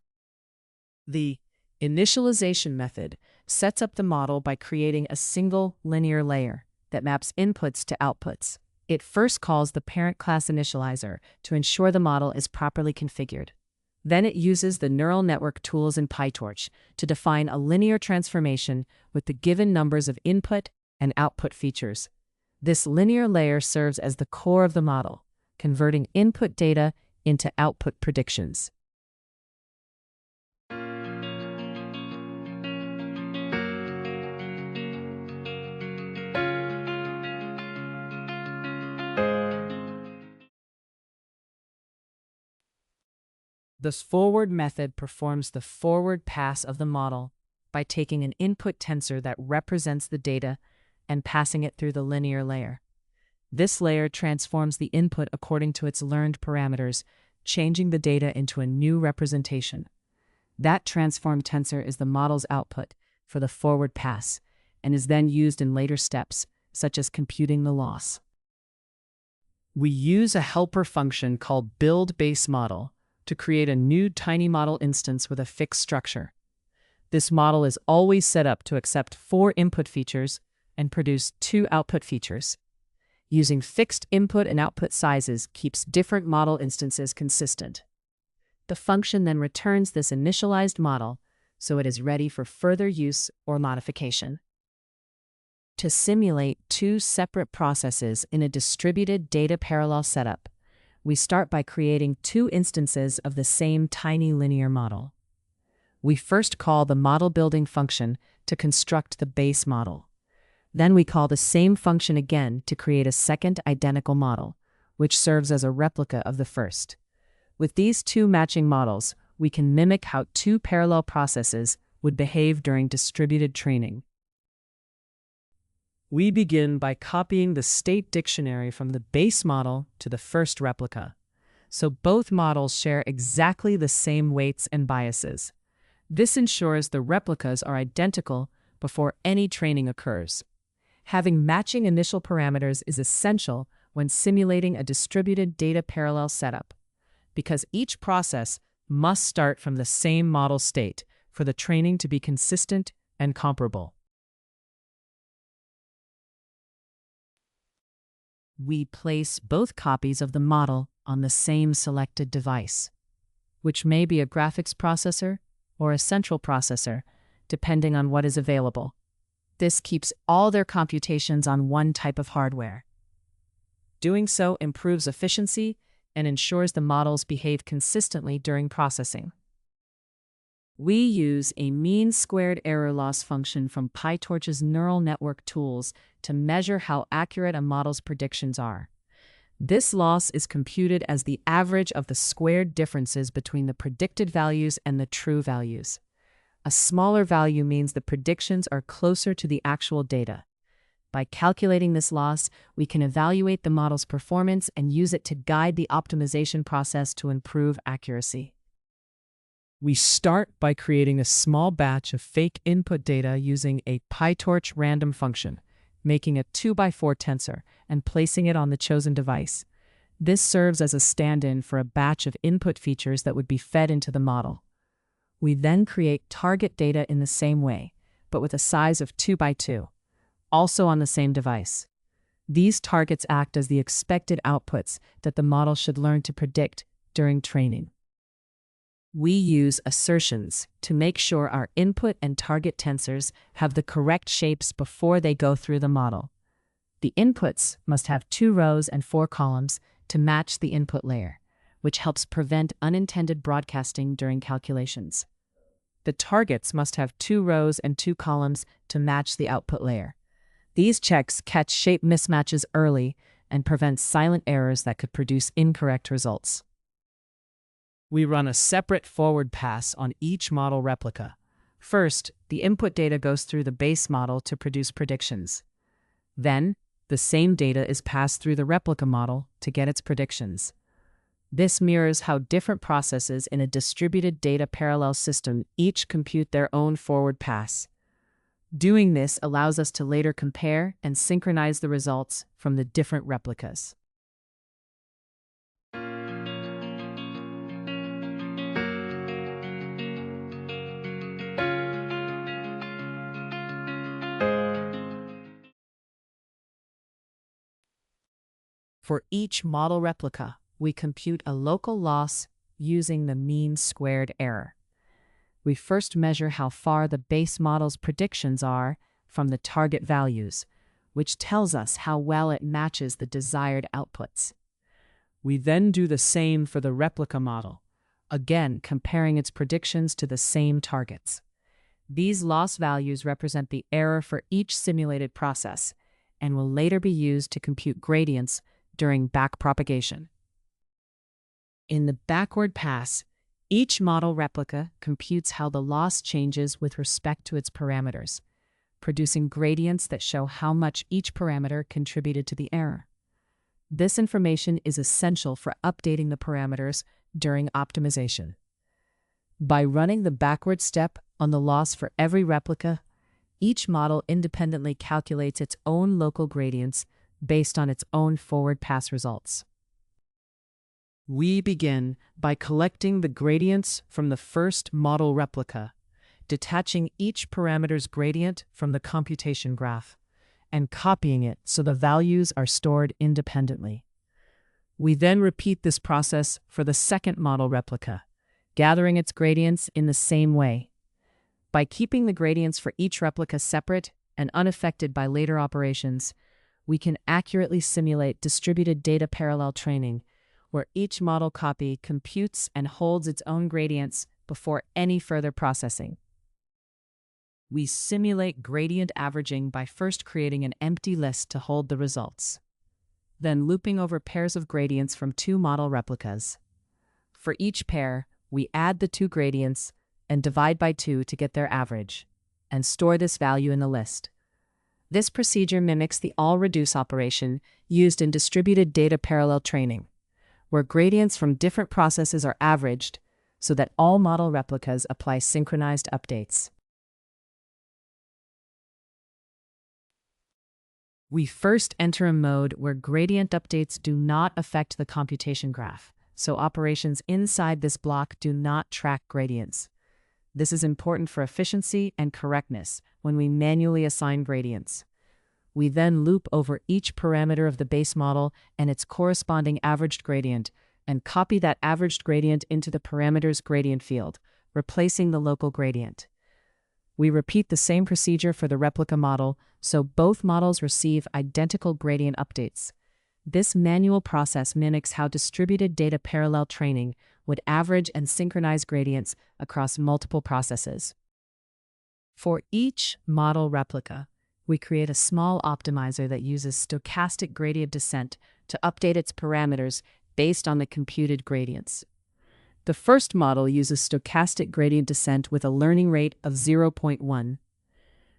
The initialization method sets up the model by creating a single linear layer that maps inputs to outputs. It first calls the parent class initializer to ensure the model is properly configured. Then it uses the neural network tools in PyTorch to define a linear transformation with the given numbers of input and output features. This linear layer serves as the core of the model, converting input data into output predictions. This forward method performs the forward pass of the model by taking an input tensor that represents the data and passing it through the linear layer. This layer transforms the input according to its learned parameters, changing the data into a new representation. That transformed tensor is the model's output for the forward pass and is then used in later steps, such as computing the loss. We use a helper function called buildBaseModel to create a new tiny model instance with a fixed structure. This model is always set up to accept 4 input features and produce 2 output features. Using fixed input and output sizes keeps different model instances consistent. The function then returns this initialized model so it is ready for further use or modification. To simulate 2 separate processes in a distributed data parallel setup, we start by creating 2 instances of the same tiny linear model. We first call the model building function to construct the base model. Then we call the same function again to create a second identical model, which serves as a replica of the first. With these 2 matching models, we can mimic how 2 parallel processes would behave during distributed training. We begin by copying the state dictionary from the base model to the first replica, so both models share exactly the same weights and biases. This ensures the replicas are identical before any training occurs. Having matching initial parameters is essential when simulating a distributed data parallel setup, because each process must start from the same model state for the training to be consistent and comparable. We place both copies of the model on the same selected device, which may be a graphics processor or a central processor, depending on what is available. This keeps all their computations on one type of hardware. Doing so improves efficiency and ensures the models behave consistently during processing. We use a mean squared error loss function from PyTorch's neural network tools to measure how accurate a model's predictions are. This loss is computed as the average of the squared differences between the predicted values and the true values. A smaller value means the predictions are closer to the actual data. By calculating this loss, we can evaluate the model's performance and use it to guide the optimization process to improve accuracy. We start by creating a small batch of fake input data using a PyTorch random function, making a 2x4 tensor, and placing it on the chosen device. This serves as a stand-in for a batch of input features that would be fed into the model. We then create target data in the same way, but with a size of 2x2, also on the same device. These targets act as the expected outputs that the model should learn to predict during training. We use assertions to make sure our input and target tensors have the correct shapes before they go through the model. The inputs must have 2 rows and 4 columns to match the input layer, which helps prevent unintended broadcasting during calculations. The targets must have 2 rows and 2 columns to match the output layer. These checks catch shape mismatches early and prevent silent errors that could produce incorrect results. We run a separate forward pass on each model replica. First, the input data goes through the base model to produce predictions. Then, the same data is passed through the replica model to get its predictions. This mirrors how different processes in a distributed data parallel system each compute their own forward pass. Doing this allows us to later compare and synchronize the results from the different replicas. For each model replica, we compute a local loss using the mean squared error. We first measure how far the base model's predictions are from the target values, which tells us how well it matches the desired outputs. We then do the same for the replica model, again comparing its predictions to the same targets. These loss values represent the error for each simulated process and will later be used to compute gradients during backpropagation. In the backward pass, each model replica computes how the loss changes with respect to its parameters, producing gradients that show how much each parameter contributed to the error. This information is essential for updating the parameters during optimization. By running the backward step on the loss for every replica, each model independently calculates its own local gradients based on its own forward pass results. We begin by collecting the gradients from the first model replica, detaching each parameter's gradient from the computation graph, and copying it so the values are stored independently. We then repeat this process for the second model replica, gathering its gradients in the same way. By keeping the gradients for each replica separate and unaffected by later operations, we can accurately simulate distributed data parallel training, where each model copy computes and holds its own gradients before any further processing. We simulate gradient averaging by first creating an empty list to hold the results, then looping over pairs of gradients from two model replicas. For each pair, we add the two gradients and divide by 2 to get their average, and store this value in the list. This procedure mimics the all-reduce operation used in distributed data parallel training, where gradients from different processes are averaged so that all model replicas apply synchronized updates. We first enter a mode where gradient updates do not affect the computation graph, so operations inside this block do not track gradients. This is important for efficiency and correctness when we manually assign gradients. We then loop over each parameter of the base model and its corresponding averaged gradient, and copy that averaged gradient into the parameter's gradient field, replacing the local gradient. We repeat the same procedure for the replica model, so both models receive identical gradient updates. This manual process mimics how distributed data parallel training would average and synchronize gradients across multiple processes. For each model replica, we create a small optimizer that uses stochastic gradient descent to update its parameters based on the computed gradients. The first model uses stochastic gradient descent with a learning rate of 0.1.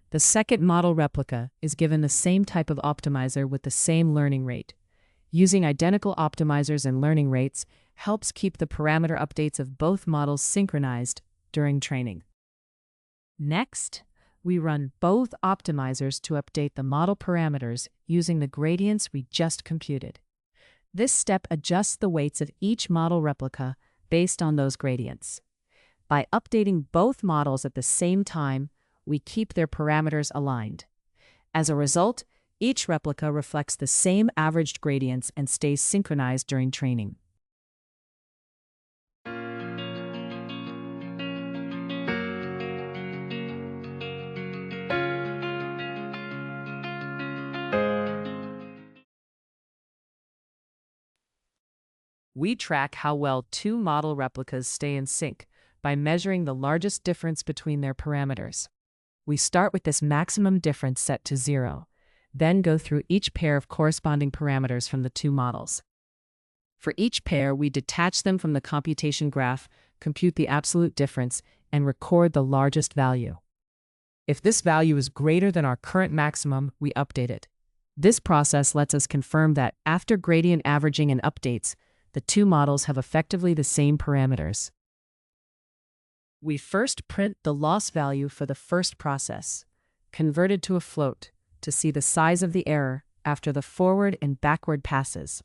The second model replica is given the same type of optimizer with the same learning rate. Using identical optimizers and learning rates helps keep the parameter updates of both models synchronized during training. Next, we run both optimizers to update the model parameters using the gradients we just computed. This step adjusts the weights of each model replica based on those gradients. By updating both models at the same time, we keep their parameters aligned. As a result, each replica reflects the same averaged gradients and stays synchronized during training. We track how well two model replicas stay in sync by measuring the largest difference between their parameters. We start with this maximum difference set to 0, then go through each pair of corresponding parameters from the two models. For each pair, we detach them from the computation graph, compute the absolute difference, and record the largest value. If this value is greater than our current maximum, we update it. This process lets us confirm that after gradient averaging and updates, the two models have effectively the same parameters. We first print the loss value for the first process, converted to a float, to see the size of the error after the forward and backward passes.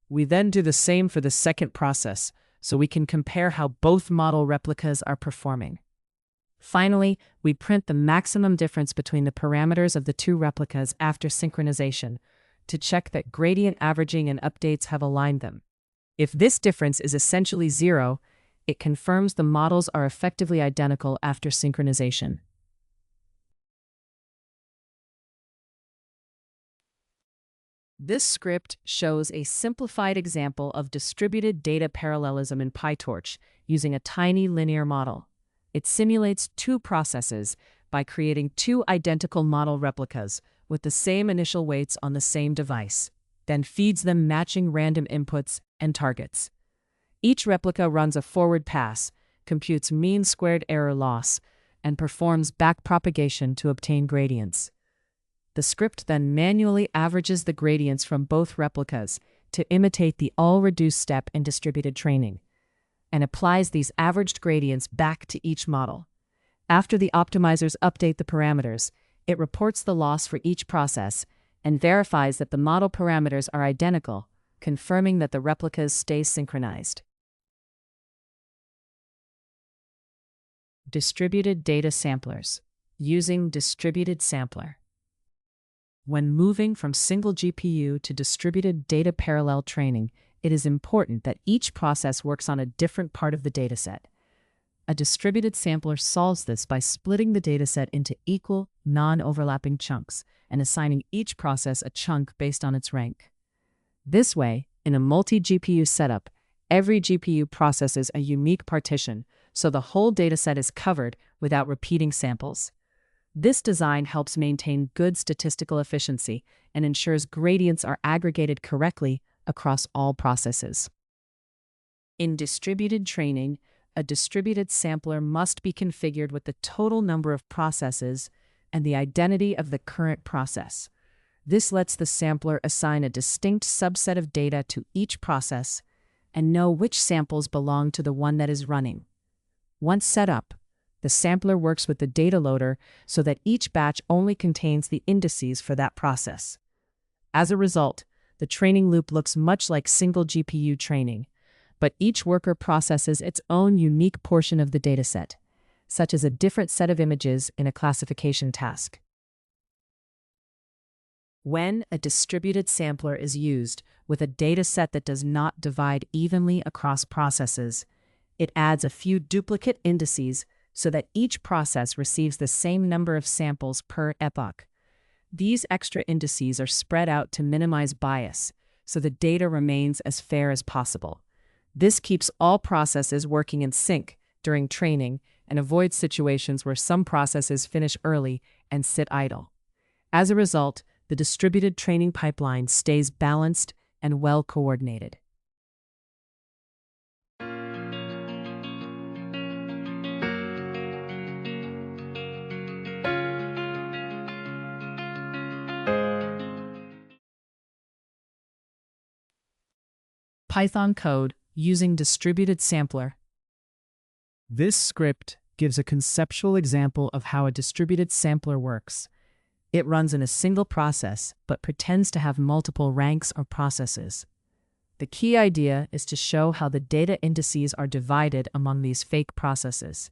We then do the same for the second process, so we can compare how both model replicas are performing. Finally, we print the maximum difference between the parameters of the two replicas after synchronization to check that gradient averaging and updates have aligned them. If this difference is essentially 0, it confirms the models are effectively identical after synchronization. This script shows a simplified example of distributed data parallelism in PyTorch using a tiny linear model. It simulates two processes by creating two identical model replicas with the same initial weights on the same device, then feeds them matching random inputs and targets. Each replica runs a forward pass, computes mean squared error loss, and performs backpropagation to obtain gradients. The script then manually averages the gradients from both replicas to imitate the all-reduced step in distributed training. and applies these averaged gradients back to each model. After the optimizers update the parameters, it reports the loss for each process and verifies that the model parameters are identical, confirming that the replicas stay synchronized. Distributed data samplers using DistributedSampler. When moving from single GPU to distributed data parallel training, it is important that each process works on a different part of the dataset. A distributed sampler solves this by splitting the dataset into equal, non-overlapping chunks and assigning each process a chunk based on its rank. This way, in a multi-GPU setup, every GPU processes a unique partition, so the whole dataset is covered without repeating samples. This design helps maintain good statistical efficiency and ensures gradients are aggregated correctly across all processes. In distributed training, a distributed sampler must be configured with the total number of processes and the identity of the current process. This lets the sampler assign a distinct subset of data to each process and know which samples belong to the one that is running. Once set up, the sampler works with the DataLoader so that each batch only contains the indices for that process. As a result, the training loop looks much like single GPU training, but each worker processes its own unique portion of the dataset, such as a different set of images in a classification task. When a distributed sampler is used with a dataset that does not divide evenly across processes, it adds a few duplicate indices so that each process receives the same number of samples per epoch. These extra indices are spread out to minimize bias, so the data remains as fair as possible. This keeps all processes working in sync during training and avoids situations where some processes finish early and sit idle. As a result, the distributed training pipeline stays balanced and well coordinated. Python code using DistributedSampler. This script gives a conceptual example of how a distributed sampler works. It runs in a single process, but pretends to have multiple ranks or processes. The key idea is to show how the data indices are divided among these fake processes.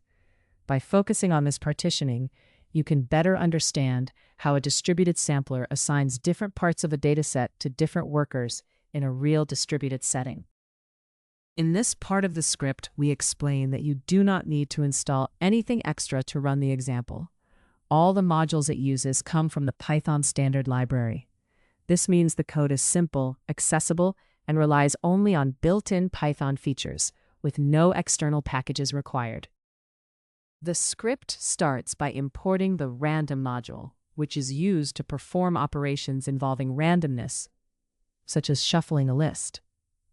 By focusing on this partitioning, you can better understand how a distributed sampler assigns different parts of a dataset to different workers in a real distributed setting. In this part of the script, we explain that you do not need to install anything extra to run the example. All the modules it uses come from the Python standard library. This means the code is simple, accessible, and relies only on built-in Python features, with no external packages required. The script starts by importing the random module, which is used to perform operations involving randomness, such as shuffling a list.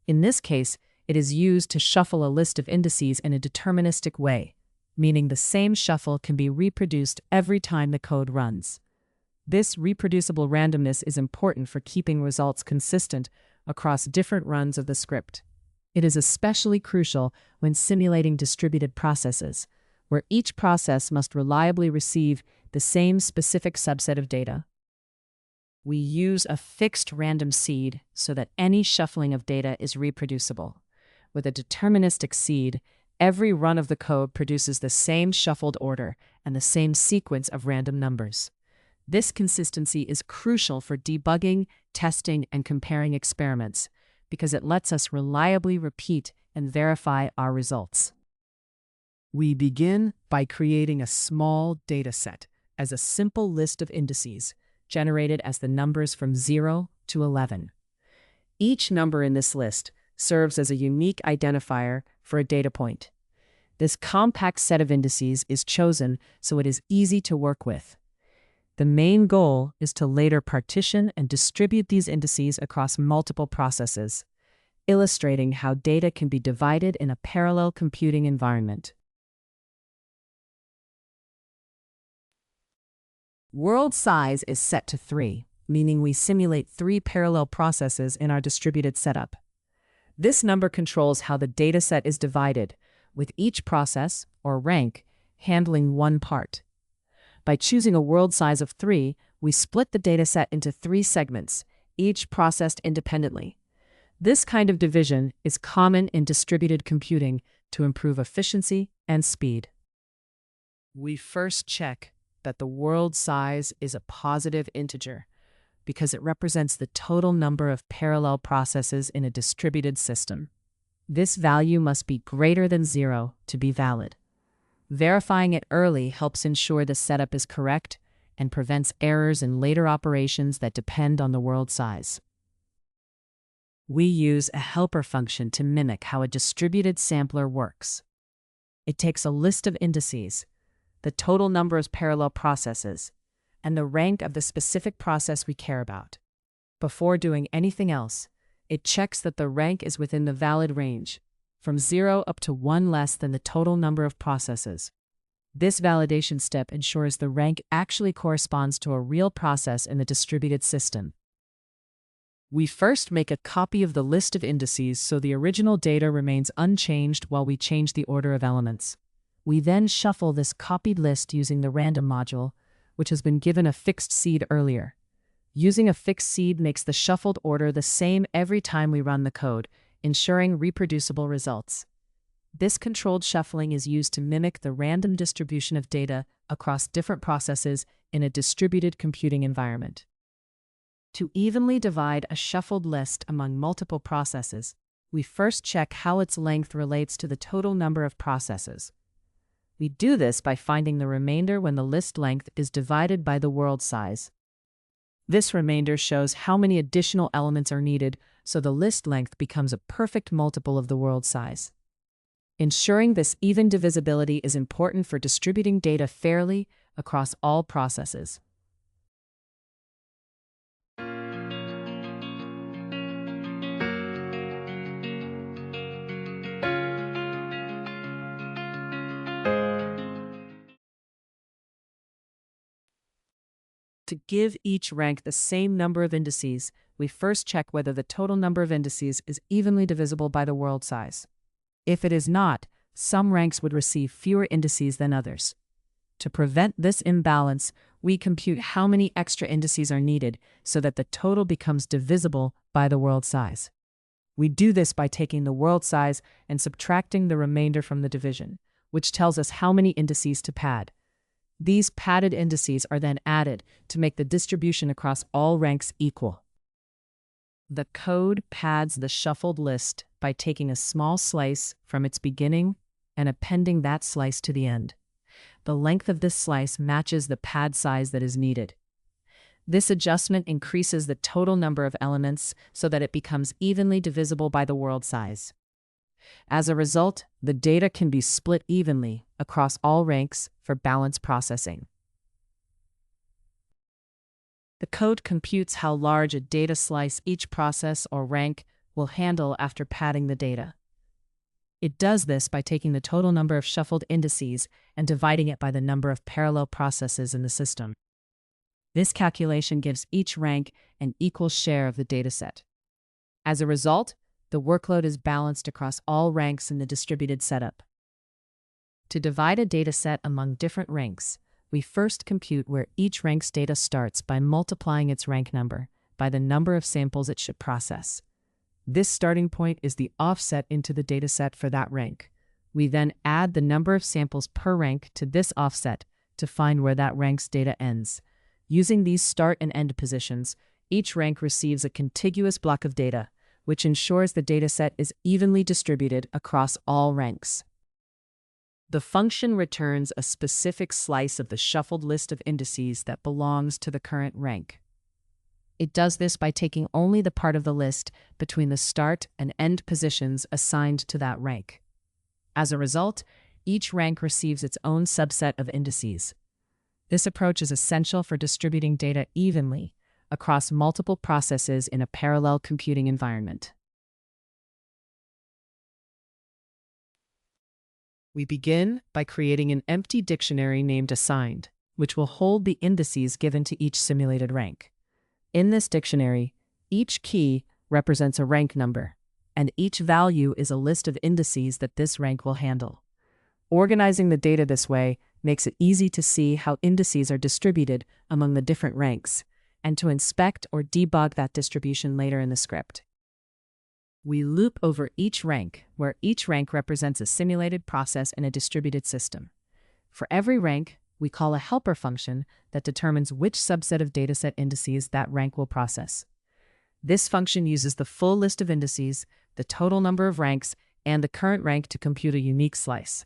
In this case, it is used to shuffle a list of indices in a deterministic way, meaning the same shuffle can be reproduced every time the code runs. This reproducible randomness is important for keeping results consistent across different runs of the script. It is especially crucial when simulating distributed processes, where each process must reliably receive the same specific subset of data. We use a fixed random seed so that any shuffling of data is reproducible. With a deterministic seed, every run of the code produces the same shuffled order and the same sequence of random numbers. This consistency is crucial for debugging, testing, and comparing experiments because it lets us reliably repeat and verify our results. We begin by creating a small dataset as a simple list of indices generated as the numbers from 0 to 11. Each number in this list serves as a unique identifier for a data point. This compact set of indices is chosen so it is easy to work with. The main goal is to later partition and distribute these indices across multiple processes, illustrating how data can be divided in a parallel computing environment. World size is set to 3, meaning we simulate 3 parallel processes in our distributed setup. This number controls how the dataset is divided, with each process, or rank, handling one part. By choosing a world size of 3, we split the dataset into 3 segments, each processed independently. This kind of division is common in distributed computing to improve efficiency and speed. We first check that the world size is a positive integer because it represents the total number of parallel processes in a distributed system. This value must be greater than 0 to be valid. Verifying it early helps ensure the setup is correct and prevents errors in later operations that depend on the world size. We use a helper function to mimic how a distributed sampler works. It takes a list of indices, the total number of parallel processes, and the rank of the specific process we care about. Before doing anything else, it checks that the rank is within the valid range, from 0 up to 1 less than the total number of processes. This validation step ensures the rank actually corresponds to a real process in the distributed system. We first make a copy of the list of indices so the original data remains unchanged while we change the order of elements. We then shuffle this copied list using the random module, which has been given a fixed seed earlier. Using a fixed seed makes the shuffled order the same every time we run the code, ensuring reproducible results. This controlled shuffling is used to mimic the random distribution of data across different processes in a distributed computing environment. To evenly divide a shuffled list among multiple processes, we first check how its length relates to the total number of processes. We do this by finding the remainder when the list length is divided by the world size. This remainder shows how many additional elements are needed, so the list length becomes a perfect multiple of the world size. Ensuring this even divisibility is important for distributing data fairly across all processes. To give each rank the same number of indices, we first check whether the total number of indices is evenly divisible by the world size. If it is not, some ranks would receive fewer indices than others. To prevent this imbalance, we compute how many extra indices are needed so that the total becomes divisible by the world size. We do this by taking the world size and subtracting the remainder from the division, which tells us how many indices to pad. These padded indices are then added to make the distribution across all ranks equal. The code pads the shuffled list by taking a small slice from its beginning and appending that slice to the end. The length of this slice matches the pad size that is needed. This adjustment increases the total number of elements so that it becomes evenly divisible by the world size. As a result, the data can be split evenly across all ranks for balanced processing. The code computes how large a data slice each process or rank will handle after padding the data. It does this by taking the total number of shuffled indices and dividing it by the number of parallel processes in the system. This calculation gives each rank an equal share of the dataset. As a result, the workload is balanced across all ranks in the distributed setup. To divide a dataset among different ranks, we first compute where each rank's data starts by multiplying its rank number by the number of samples it should process. This starting point is the offset into the dataset for that rank. We then add the number of samples per rank to this offset to find where that rank's data ends. Using these start and end positions, each rank receives a contiguous block of data, which ensures the dataset is evenly distributed across all ranks. The function returns a specific slice of the shuffled list of indices that belongs to the current rank. It does this by taking only the part of the list between the start and end positions assigned to that rank. As a result, each rank receives its own subset of indices. This approach is essential for distributing data evenly across multiple processes in a parallel computing environment. We begin by creating an empty dictionary named assigned, which will hold the indices given to each simulated rank. In this dictionary, each key represents a rank number. and each value is a list of indices that this rank will handle. Organizing the data this way makes it easy to see how indices are distributed among the different ranks, and to inspect or debug that distribution later in the script. We loop over each rank, where each rank represents a simulated process in a distributed system. For every rank, we call a helper function that determines which subset of dataset indices that rank will process. This function uses the full list of indices, the total number of ranks, and the current rank to compute a unique slice.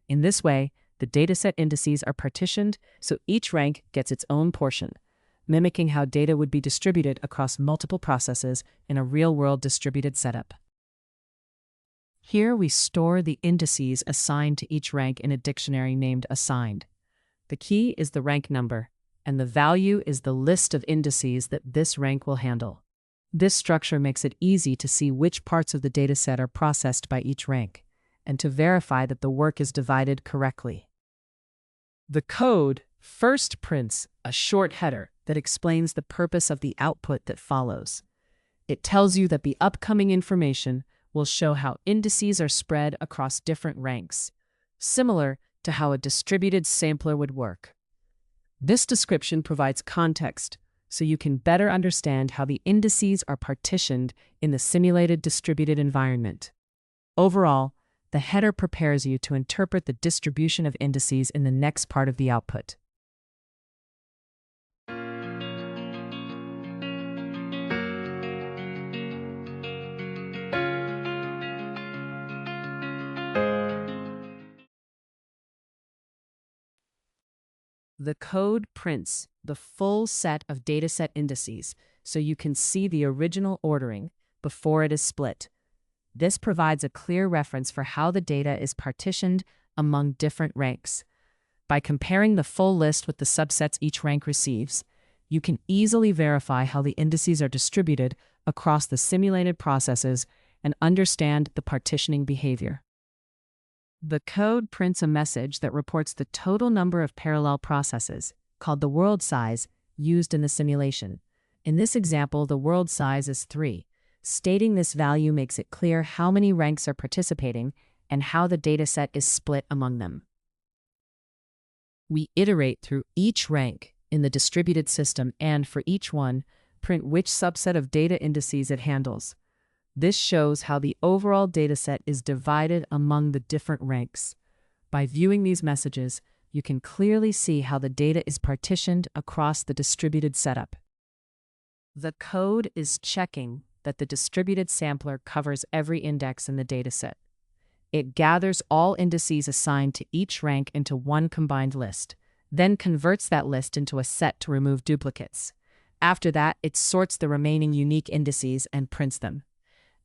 In this way, the dataset indices are partitioned so each rank gets its own portion, mimicking how data would be distributed across multiple processes in a real-world distributed setup. Here we store the indices assigned to each rank in a dictionary named assigned. The key is the rank number, and the value is the list of indices that this rank will handle. This structure makes it easy to see which parts of the dataset are processed by each rank, and to verify that the work is divided correctly. The code first prints a short header that explains the purpose of the output that follows. It tells you that the upcoming information will show how indices are spread across different ranks, similar to how a distributed sampler would work. This description provides context so you can better understand how the indices are partitioned in the simulated distributed environment. Overall, the header prepares you to interpret the distribution of indices in the next part of the output. The code prints the full set of dataset indices so you can see the original ordering before it is split. This provides a clear reference for how the data is partitioned among different ranks. By comparing the full list with the subsets each rank receives, you can easily verify how the indices are distributed across the simulated processes and understand the partitioning behavior. The code prints a message that reports the total number of parallel processes, called the world size, used in the simulation. In this example, the world size is 3. Stating this value makes it clear how many ranks are participating and how the dataset is split among them. We iterate through each rank in the distributed system and, for each one, print which subset of data indices it handles. This shows how the overall dataset is divided among the different ranks. By viewing these messages, you can clearly see how the data is partitioned across the distributed setup. The code is checking that the distributed sampler covers every index in the dataset. It gathers all indices assigned to each rank into one combined list, then converts that list into a set to remove duplicates. After that, it sorts the remaining unique indices and prints them.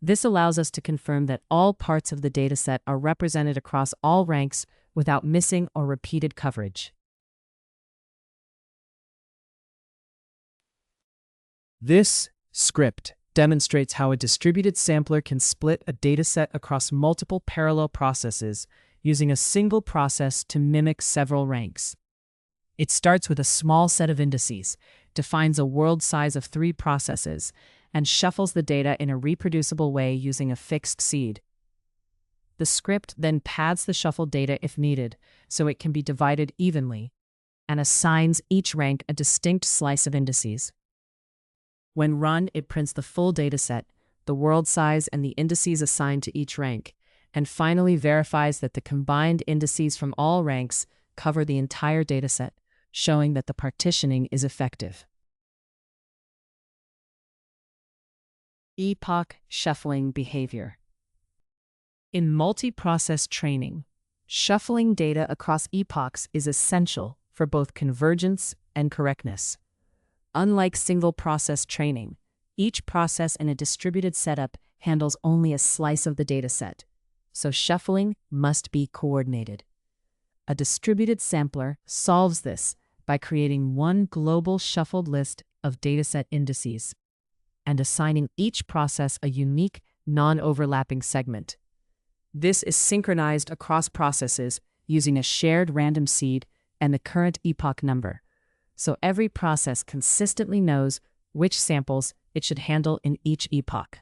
This allows us to confirm that all parts of the dataset are represented across all ranks without missing or repeated coverage. This script demonstrates how a distributed sampler can split a dataset across multiple parallel processes using a single process to mimic several ranks. It starts with a small set of indices, defines a world size of 3 processes, and shuffles the data in a reproducible way using a fixed seed. The script then pads the shuffled data if needed, so it can be divided evenly, and assigns each rank a distinct slice of indices. When run, it prints the full dataset, the world size, and the indices assigned to each rank, and finally verifies that the combined indices from all ranks cover the entire dataset, showing that the partitioning is effective. Epoch shuffling behavior. In multi-process training, shuffling data across epochs is essential for both convergence and correctness. Unlike single-process training, each process in a distributed setup handles only a slice of the dataset, so shuffling must be coordinated. A distributed sampler solves this by creating one global shuffled list of dataset indices and assigning each process a unique, non-overlapping segment. This is synchronized across processes using a shared random seed and the current epoch number, so every process consistently knows which samples it should handle in each epoch.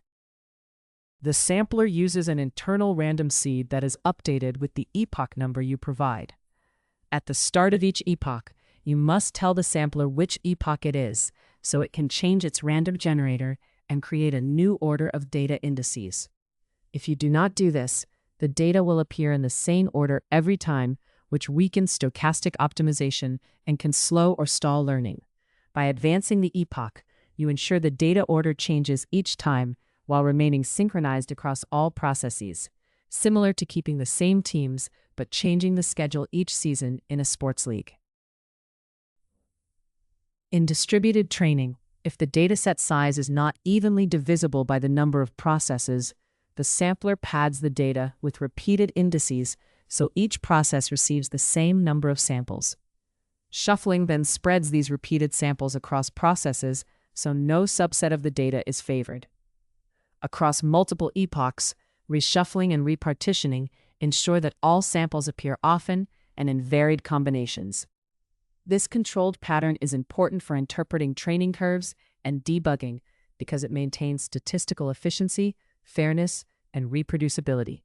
The sampler uses an internal random seed that is updated with the epoch number you provide. At the start of each epoch, you must tell the sampler which epoch it is, so it can change its random generator and create a new order of data indices. If you do not do this, the data will appear in the same order every time, which weakens stochastic optimization and can slow or stall learning. By advancing the epoch, you ensure the data order changes each time while remaining synchronized across all processes, similar to keeping the same teams but changing the schedule each season in a sports league. In distributed training, if the dataset size is not evenly divisible by the number of processes, the sampler pads the data with repeated indices so each process receives the same number of samples. Shuffling then spreads these repeated samples across processes so no subset of the data is favored. Across multiple epochs, reshuffling and repartitioning ensure that all samples appear often and in varied combinations. This controlled pattern is important for interpreting training curves and debugging because it maintains statistical efficiency, fairness, and reproducibility.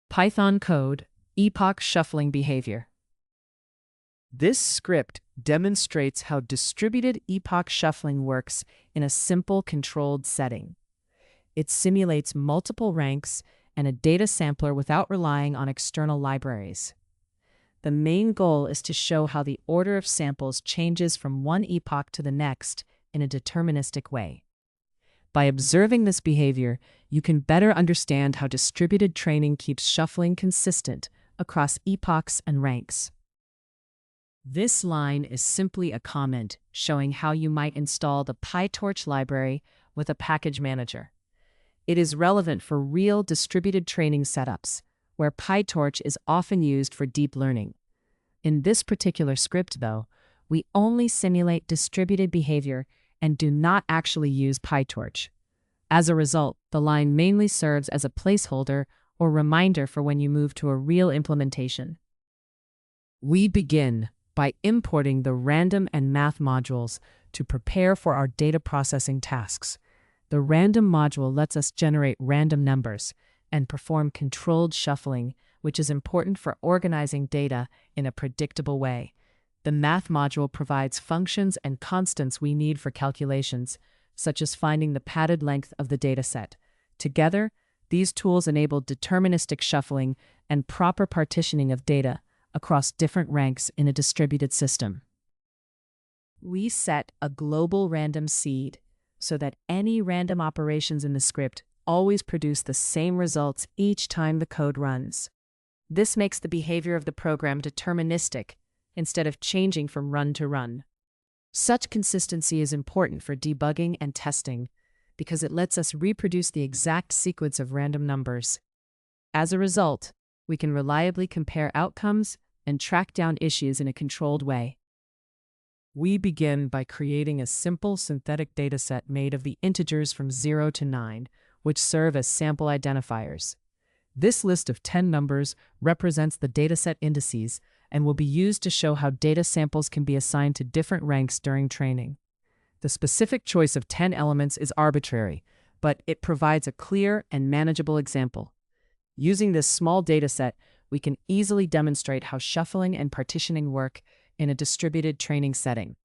Python code, epoch shuffling behavior. This script demonstrates how distributed epoch shuffling works in a simple controlled setting. It simulates multiple ranks and a data sampler without relying on external libraries. The main goal is to show how the order of samples changes from one epoch to the next in a deterministic way. By observing this behavior, you can better understand how distributed training keeps shuffling consistent across epochs and ranks. This line is simply a comment showing how you might install the PyTorch library with a package manager. It is relevant for real distributed training setups, where PyTorch is often used for deep learning. In this particular script, though, we only simulate distributed behavior and do not actually use PyTorch. As a result, the line mainly serves as a placeholder or reminder for when you move to a real implementation. We begin by importing the random and math modules to prepare for our data processing tasks. The random module lets us generate random numbers and perform controlled shuffling, which is important for organizing data in a predictable way. The math module provides functions and constants we need for calculations, such as finding the padded length of the dataset. Together, these tools enable deterministic shuffling and proper partitioning of data across different ranks in a distributed system. We set a global random seed so that any random operations in the script always produce the same results each time the code runs. This makes the behavior of the program deterministic instead of changing from run to run. Such consistency is important for debugging and testing because it lets us reproduce the exact sequence of random numbers. As a result, we can reliably compare outcomes and track down issues in a controlled way. We begin by creating a simple synthetic dataset made of the integers from 0 to 9, which serve as sample identifiers. This list of 10 numbers represents the dataset indices and will be used to show how data samples can be assigned to different ranks during training. The specific choice of 10 elements is arbitrary, but it provides a clear and manageable example. Using this small dataset, we can easily demonstrate how shuffling and partitioning work in a distributed training setting.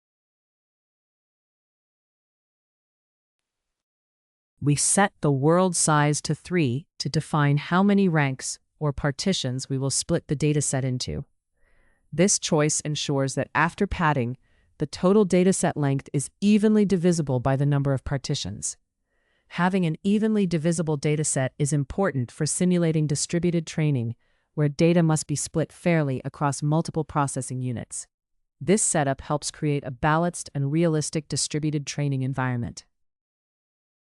We set the world size to 3 to define how many ranks or partitions we will split the dataset into. This choice ensures that after padding, the total dataset length is evenly divisible by the number of partitions. Having an evenly divisible dataset is important for simulating distributed training, where data must be split fairly across multiple processing units. This setup helps create a balanced and realistic distributed training environment.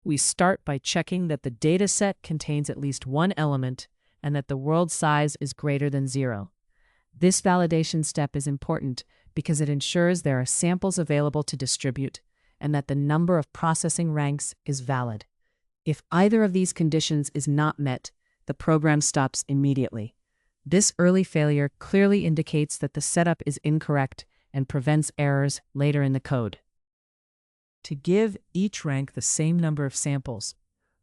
We start by checking that the dataset contains at least one element and that the world size is greater than 0. This validation step is important because it ensures there are samples available to distribute and that the number of processing ranks is valid. If either of these conditions is not met, the program stops immediately. This early failure clearly indicates that the setup is incorrect and prevents errors later in the code. To give each rank the same number of samples,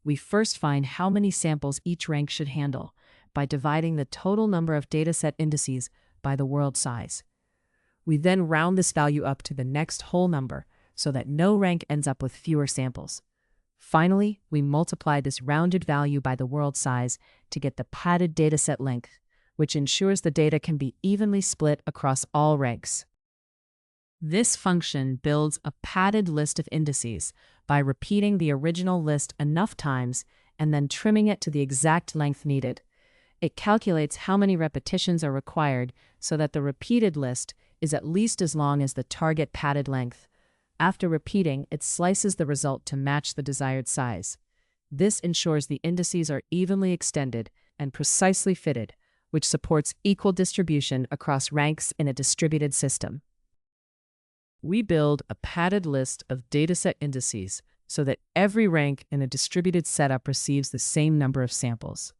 we first find how many samples each rank should handle by dividing the total number of dataset indices by the world size. We then round this value up to the next whole number so that no rank ends up with fewer samples. Finally, we multiply this rounded value by the world size to get the padded dataset length, which ensures the data can be evenly split across all ranks. This function builds a padded list of indices by repeating the original list enough times and then trimming it to the exact length needed. It calculates how many repetitions are required so that the repeated list is at least as long as the target padded length. After repeating, it slices the result to match the desired size. This ensures the indices are evenly extended and precisely fitted, which supports equal distribution across ranks in a distributed system. We build a padded list of dataset indices so that every rank in a distributed setup receives the same number of samples.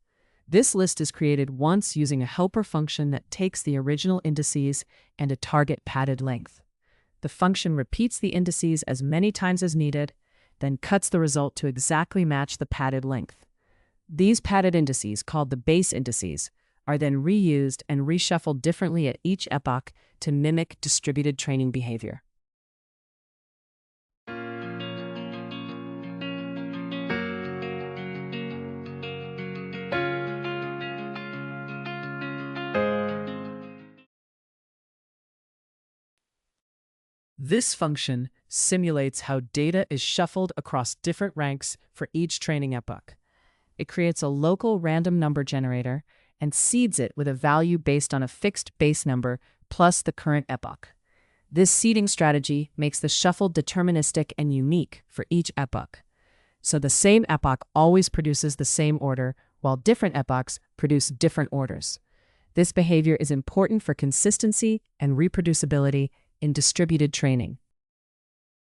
This list is created once using a helper function that takes the original indices and a target padded length. The function repeats the indices as many times as needed, then cuts the result to exactly match the padded length. These padded indices, called the base indices, are then reused and reshuffled differently at each epoch to mimic distributed training behavior. This function simulates how data is shuffled across different ranks for each training epoch. It creates a local random number generator and seeds it with a value based on a fixed base number plus the current epoch. This seeding strategy makes the shuffle deterministic and unique for each epoch. So the same epoch always produces the same order, while different epochs produce different orders. This behavior is important for consistency and reproducibility in distributed training.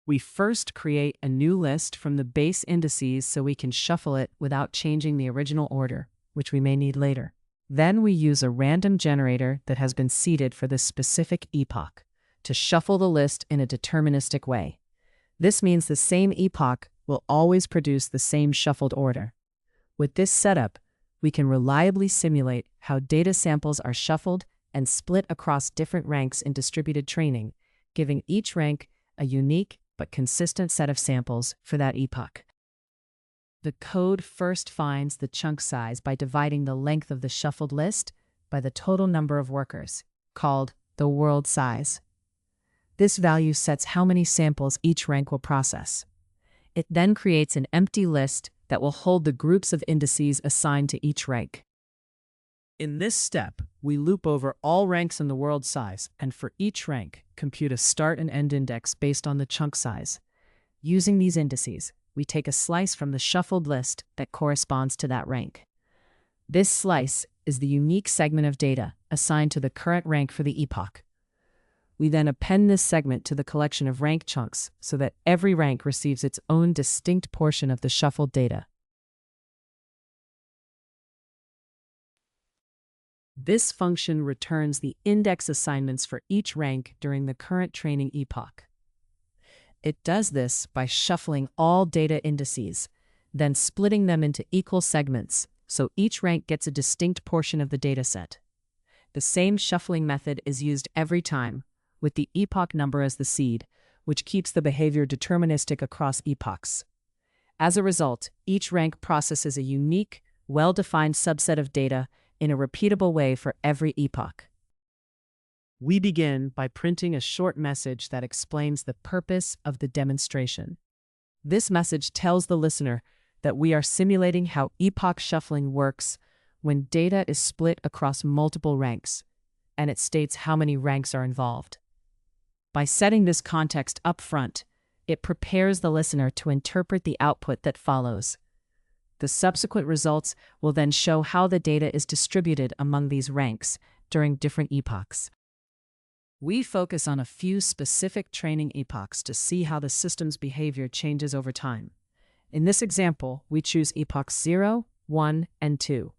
We first create a new list from the base indices so we can shuffle it without changing the original order, which we may need later. Then we use a random generator that has been seeded for this specific epoch to shuffle the list in a deterministic way. This means the same epoch will always produce the same shuffled order. With this setup, we can reliably simulate how data samples are shuffled and split across different ranks in distributed training, giving each rank a unique but consistent set of samples for that epoch. The code first finds the chunk size by dividing the length of the shuffled list by the total number of workers, called the world size. This value sets how many samples each rank will process. It then creates an empty list that will hold the groups of indices assigned to each rank. In this step, we loop over all ranks in the world size and for each rank, compute a start and end index based on the chunk size. Using these indices, we take a slice from the shuffled list that corresponds to that rank. This slice is the unique segment of data assigned to the current rank for the epoch. We then append this segment to the collection of rank chunks so that every rank receives its own distinct portion of the shuffled data. This function returns the index assignments for each rank during the current training epoch. It does this by shuffling all data indices, then splitting them into equal segments so each rank gets a distinct portion of the dataset. The same shuffling method is used every time, with the epoch number as the seed, which keeps the behavior deterministic across epochs. As a result, each rank processes a unique, well-defined subset of data in a repeatable way for every epoch. We begin by printing a short message that explains the purpose of the demonstration. This message tells the listener that we are simulating how epoch shuffling works when data is split across multiple ranks, and it states how many ranks are involved. By setting this context up front, it prepares the listener to interpret the output that follows. The subsequent results will then show how the data is distributed among these ranks during different epochs. We focus on a few specific training epochs to see how the system's behavior changes over time. In this example, we choose epochs 0, 1, and 2.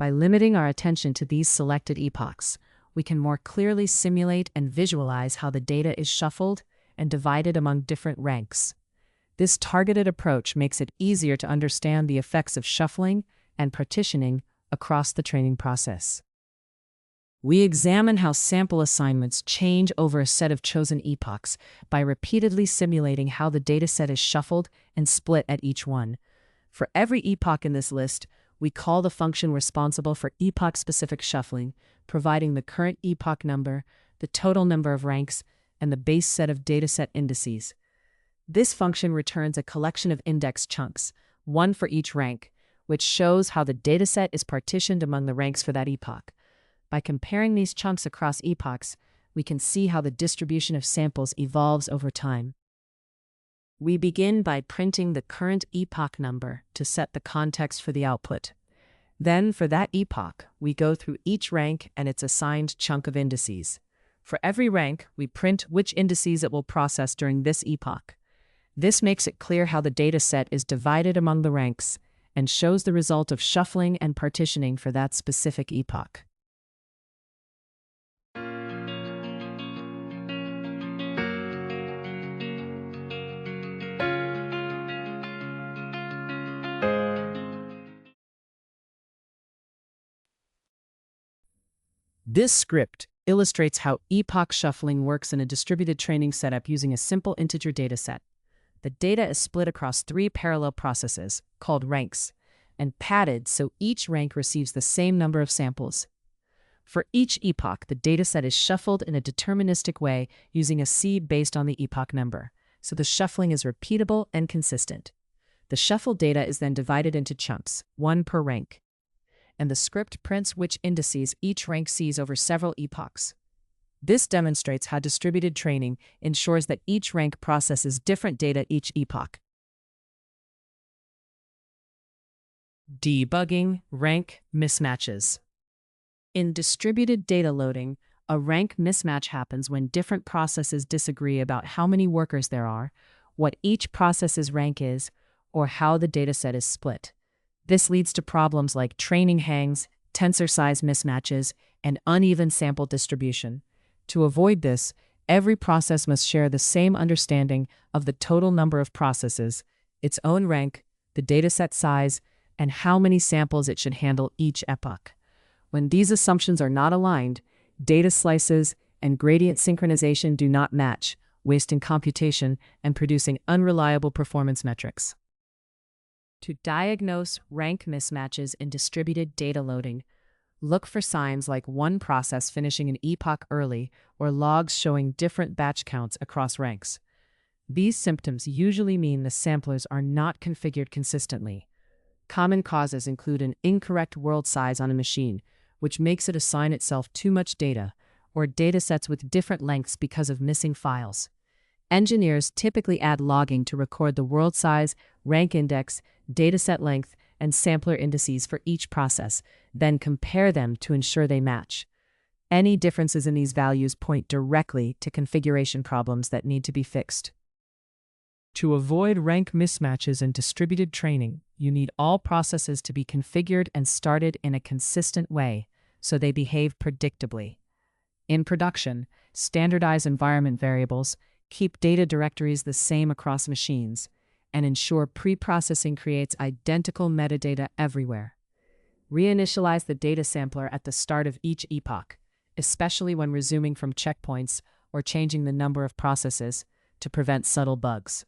By limiting our attention to these selected epochs, we can more clearly simulate and visualize how the data is shuffled and divided among different ranks. This targeted approach makes it easier to understand the effects of shuffling and partitioning across the training process. We examine how sample assignments change over a set of chosen epochs by repeatedly simulating how the dataset is shuffled and split at each one. For every epoch in this list, we call the function responsible for epoch-specific shuffling, providing the current epoch number, the total number of ranks, and the base set of dataset indices. This function returns a collection of index chunks, one for each rank, which shows how the dataset is partitioned among the ranks for that epoch. By comparing these chunks across epochs, we can see how the distribution of samples evolves over time. We begin by printing the current epoch number to set the context for the output. Then, for that epoch, we go through each rank and its assigned chunk of indices. For every rank, we print which indices it will process during this epoch. This makes it clear how the dataset is divided among the ranks and shows the result of shuffling and partitioning for that specific epoch. This script illustrates how epoch shuffling works in a distributed training setup using a simple integer dataset. The data is split across 3 parallel processes, called ranks, and padded so each rank receives the same number of samples. For each epoch, the dataset is shuffled in a deterministic way using a seed based on the epoch number, so the shuffling is repeatable and consistent. The shuffled data is then divided into chunks, one per rank, and the script prints which indices each rank sees over several epochs. This demonstrates how distributed training ensures that each rank processes different data each epoch. Debugging rank mismatches. In distributed data loading, a rank mismatch happens when different processes disagree about how many workers there are, what each process's rank is, or how the dataset is split. This leads to problems like training hangs, tensor size mismatches, and uneven sample distribution. To avoid this, every process must share the same understanding of the total number of processes, its own rank, the dataset size, and how many samples it should handle each epoch. When these assumptions are not aligned, data slices and gradient synchronization do not match, wasting computation and producing unreliable performance metrics. To diagnose rank mismatches in distributed data loading, look for signs like one process finishing an epoch early or logs showing different batch counts across ranks. These symptoms usually mean the samplers are not configured consistently. Common causes include an incorrect world size on a machine, which makes it assign itself too much data, or datasets with different lengths because of missing files. Engineers typically add logging to record the world size, rank index, dataset length, and sampler indices for each process, then compare them to ensure they match. Any differences in these values point directly to configuration problems that need to be fixed. To avoid rank mismatches in distributed training, you need all processes to be configured and started in a consistent way, so they behave predictably. In production, standardize environment variables, keep data directories the same across machines, and ensure pre-processing creates identical metadata everywhere. Reinitialize the data sampler at the start of each epoch, especially when resuming from checkpoints or changing the number of processes to prevent subtle bugs.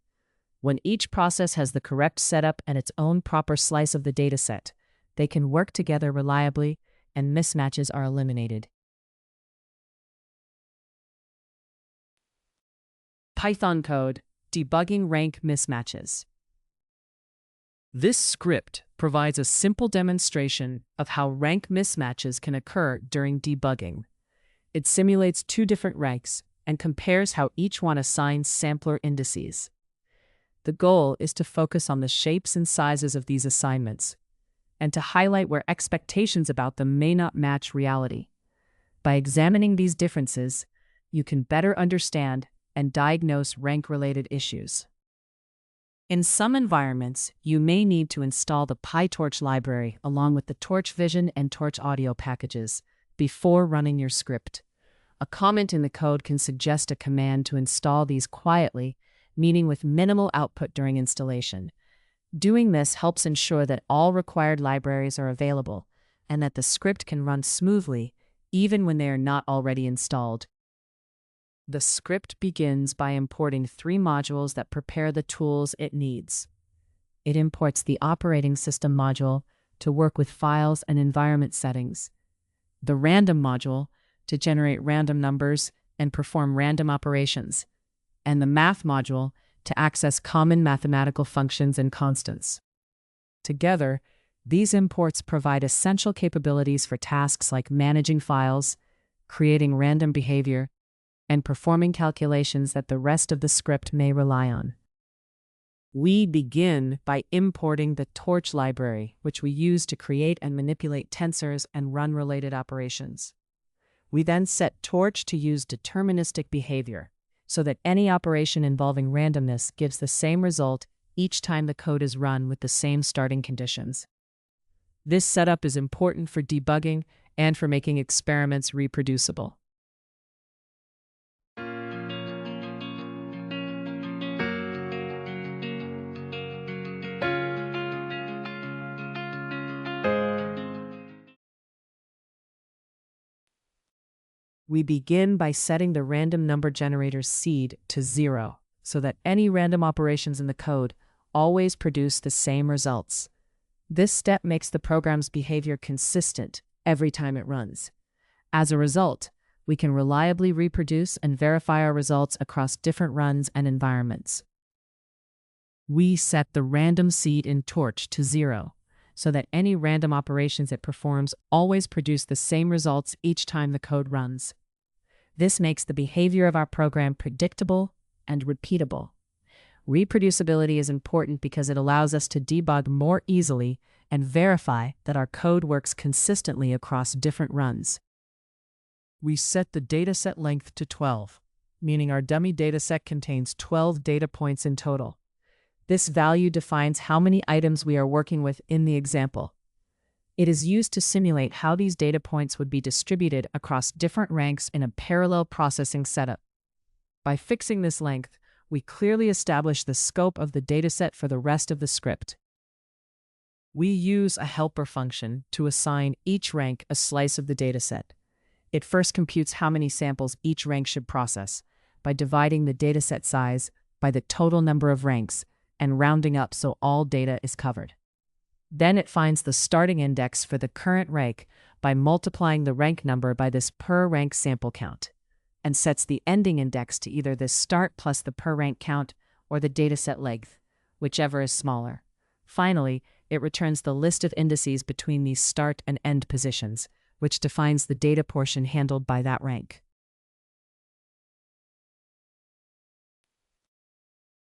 When each process has the correct setup and its own proper slice of the dataset, they can work together reliably and mismatches are eliminated. Python code, debugging rank mismatches. This script provides a simple demonstration of how rank mismatches can occur during debugging. It simulates 2 different ranks and compares how each one assigns sampler indices. The goal is to focus on the shapes and sizes of these assignments, and to highlight where expectations about them may not match reality. By examining these differences, you can better understand and diagnose rank-related issues. In some environments, you may need to install the PyTorch library along with the Torch Vision and Torch Audio packages before running your script. A comment in the code can suggest a command to install these quietly, meaning with minimal output during installation. Doing this helps ensure that all required libraries are available and that the script can run smoothly even when they are not already installed. The script begins by importing 3 modules that prepare the tools it needs. It imports the operating system module to work with files and environment settings, the random module to generate random numbers and perform random operations, and the math module to access common mathematical functions and constants. Together, these imports provide essential capabilities for tasks like managing files, creating random behavior, and performing calculations that the rest of the script may rely on. We begin by importing the Torch library, which we use to create and manipulate tensors and run related operations. We then set Torch to use deterministic behavior, so that any operation involving randomness gives the same result each time the code is run with the same starting conditions. This setup is important for debugging and for making experiments reproducible. We begin by setting the random number generator's seed to 0, so that any random operations in the code always produce the same results. This step makes the program's behavior consistent every time it runs. As a result, we can reliably reproduce and verify our results across different runs and environments. We set the random seed in Torch to 0, so that any random operations it performs always produce the same results each time the code runs. This makes the behavior of our program predictable and repeatable. Reproducibility is important because it allows us to debug more easily and verify that our code works consistently across different runs. We set the dataset length to 12, meaning our dummy dataset contains 12 data points in total. This value defines how many items we are working with in the example. It is used to simulate how these data points would be distributed across different ranks in a parallel processing setup. By fixing this length, we clearly establish the scope of the dataset for the rest of the script. We use a helper function to assign each rank a slice of the dataset. It first computes how many samples each rank should process by dividing the dataset size by the total number of ranks and rounding up so all data is covered. Then it finds the starting index for the current rank by multiplying the rank number by this per rank sample count, and sets the ending index to either the start plus the per rank count or the dataset length, whichever is smaller. Finally, it returns the list of indices between these start and end positions, which defines the data portion handled by that rank.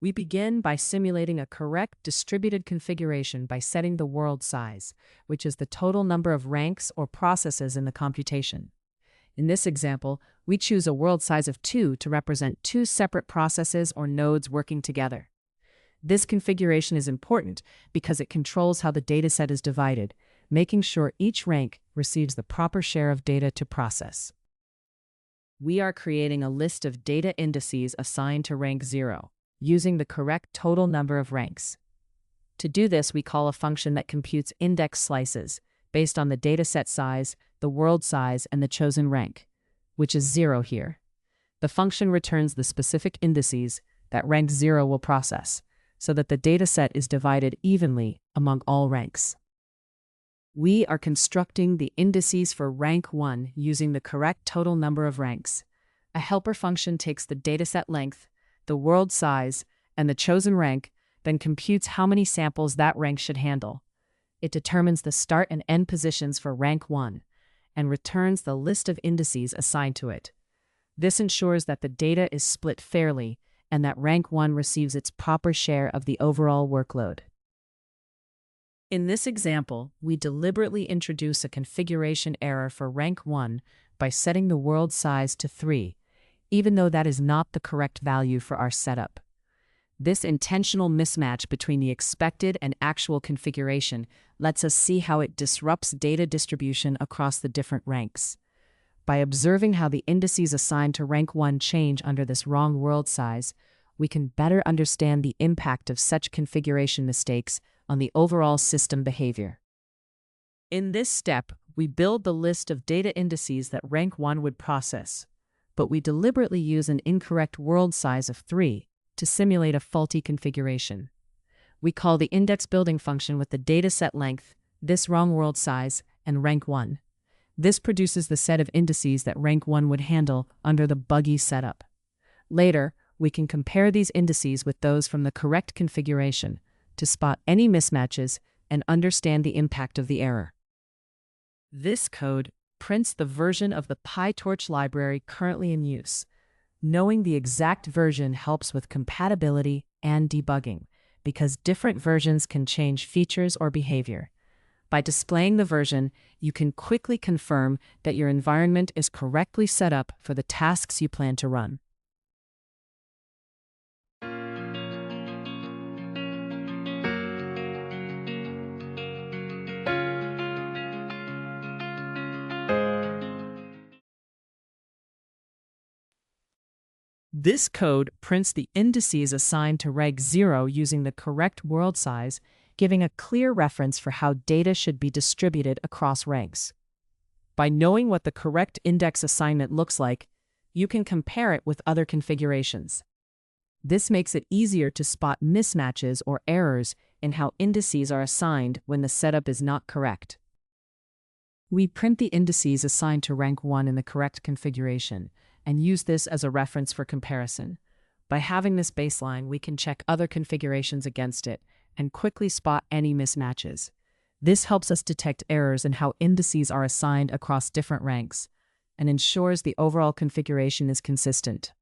We begin by simulating a correct distributed configuration by setting the world size, which is the total number of ranks or processes in the computation. In this example, we choose a world size of 2 to represent 2 separate processes or nodes working together. This configuration is important because it controls how the dataset is divided, making sure each rank receives the proper share of data to process. We are creating a list of data indices assigned to rank 0, using the correct total number of ranks. To do this, we call a function that computes index slices based on the dataset size, the world size, and the chosen rank, which is 0 here. The function returns the specific indices that rank 0 will process, so that the dataset is divided evenly among all ranks. We are constructing the indices for rank 1 using the correct total number of ranks. A helper function takes the dataset length, the world size, and the chosen rank, then computes how many samples that rank should handle. It determines the start and end positions for rank 1, and returns the list of indices assigned to it. This ensures that the data is split fairly and that rank 1 receives its proper share of the overall workload. In this example, we deliberately introduce a configuration error for rank 1 by setting the world size to 3, even though that is not the correct value for our setup. This intentional mismatch between the expected and actual configuration lets us see how it disrupts data distribution across the different ranks. By observing how the indices assigned to rank 1 change under this wrong world size, we can better understand the impact of such configuration mistakes on the overall system behavior. In this step, we build the list of data indices that rank 1 would process, but we deliberately use an incorrect world size of 3 to simulate a faulty configuration. We call the index building function with the dataset length, this wrong world size, and rank 1. This produces the set of indices that rank 1 would handle under the buggy setup. Later, we can compare these indices with those from the correct configuration to spot any mismatches and understand the impact of the error. This code prints the version of the PyTorch library currently in use. Knowing the exact version helps with compatibility and debugging, because different versions can change features or behavior. By displaying the version, you can quickly confirm that your environment is correctly set up for the tasks you plan to run. This code prints the indices assigned to rank 0 using the correct world size, giving a clear reference for how data should be distributed across ranks. By knowing what the correct index assignment looks like, you can compare it with other configurations. This makes it easier to spot mismatches or errors in how indices are assigned when the setup is not correct. We print the indices assigned to rank 1 in the correct configuration and use this as a reference for comparison. By having this baseline, we can check other configurations against it and quickly spot any mismatches. This helps us detect errors in how indices are assigned across different ranks and ensures the overall configuration is consistent.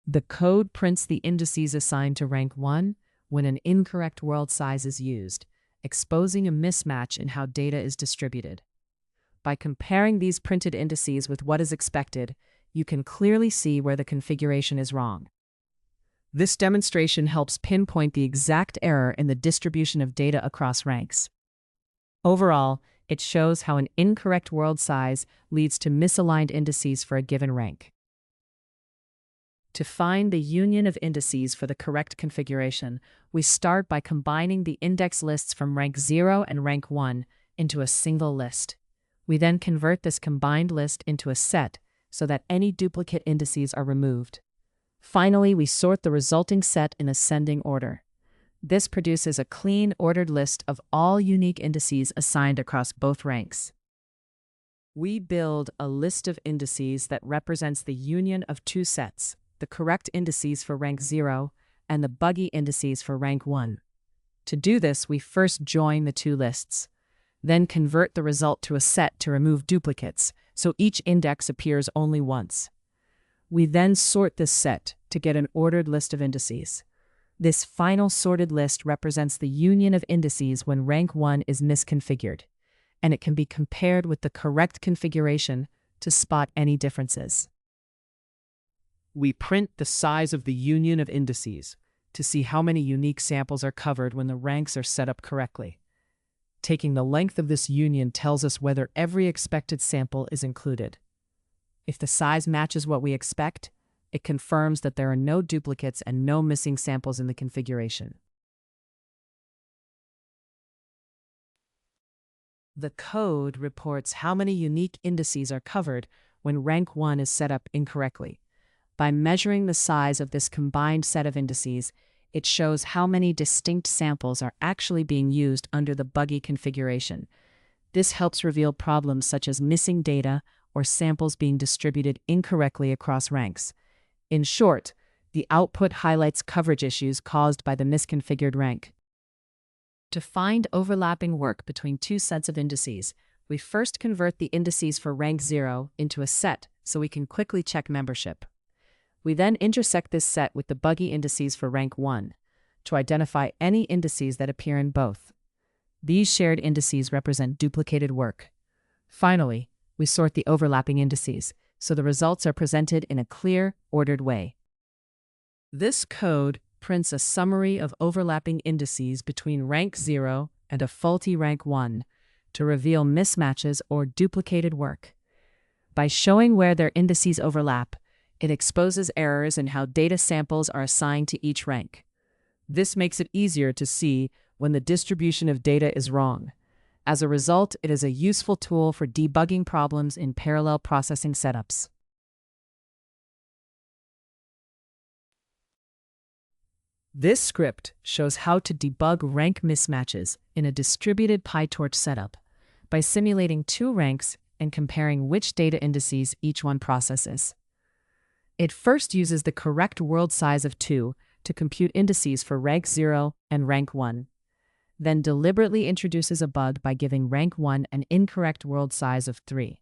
The code prints the indices assigned to rank 1 when an incorrect world size is used, exposing a mismatch in how data is distributed. By comparing these printed indices with what is expected, you can clearly see where the configuration is wrong. This demonstration helps pinpoint the exact error in the distribution of data across ranks. Overall, it shows how an incorrect world size leads to misaligned indices for a given rank. To find the union of indices for the correct configuration, we start by combining the index lists from rank 0 and rank 1 into a single list. We then convert this combined list into a set so that any duplicate indices are removed. Finally, we sort the resulting set in ascending order. This produces a clean, ordered list of all unique indices assigned across both ranks. We build a list of indices that represents the union of two sets, the correct indices for rank 0 and the buggy indices for rank 1. To do this, we first join the two lists, then convert the result to a set to remove duplicates, so each index appears only once. We then sort this set to get an ordered list of indices. This final sorted list represents the union of indices when rank 1 is misconfigured, and it can be compared with the correct configuration to spot any differences. We print the size of the union of indices to see how many unique samples are covered when the ranks are set up correctly. Taking the length of this union tells us whether every expected sample is included. If the size matches what we expect, it confirms that there are no duplicates and no missing samples in the configuration. The code reports how many unique indices are covered when rank 1 is set up incorrectly. By measuring the size of this combined set of indices, it shows how many distinct samples are actually being used under the buggy configuration. This helps reveal problems such as missing data or samples being distributed incorrectly across ranks. In short, the output highlights coverage issues caused by the misconfigured rank. To find overlapping work between two sets of indices, we first convert the indices for rank 0 into a set so we can quickly check membership. We then intersect this set with the buggy indices for rank 1 to identify any indices that appear in both. These shared indices represent duplicated work. Finally, we sort the overlapping indices, so the results are presented in a clear, ordered way. This code prints a summary of overlapping indices between rank 0 and a faulty rank 1 to reveal mismatches or duplicated work. By showing where their indices overlap, it exposes errors in how data samples are assigned to each rank. This makes it easier to see when the distribution of data is wrong. As a result, it is a useful tool for debugging problems in parallel processing setups. This script shows how to debug rank mismatches in a distributed PyTorch setup by simulating two ranks and comparing which data indices each one processes. It first uses the correct world size of 2 to compute indices for rank 0 and rank 1, then deliberately introduces a bug by giving rank 1 an incorrect world size of 3.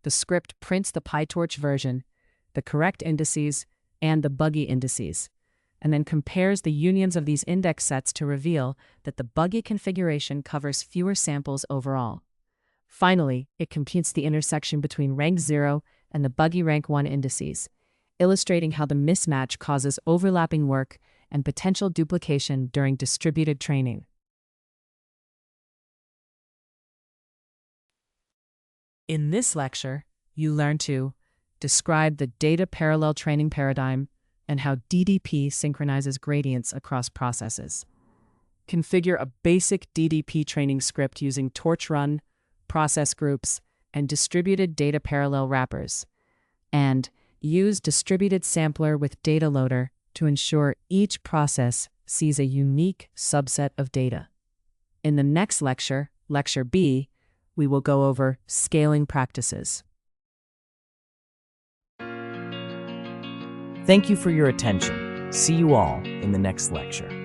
The script prints the PyTorch version, the correct indices, and the buggy indices, and then compares the unions of these index sets to reveal that the buggy configuration covers fewer samples overall. Finally, it computes the intersection between rank 0 and the buggy rank 1 indices, illustrating how the mismatch causes overlapping work and potential duplication during distributed training. In this lecture, you learn to describe the data parallel training paradigm and how DDP synchronizes gradients across processes. Configure a basic DDP training script using torchrun, process groups, and distributed data parallel wrappers. And use DistributedSampler with DataLoader to ensure each process sees a unique subset of data. In the next lecture, Lecture B, we will go over scaling practices. Thank you for your attention. See you all in the next lecture.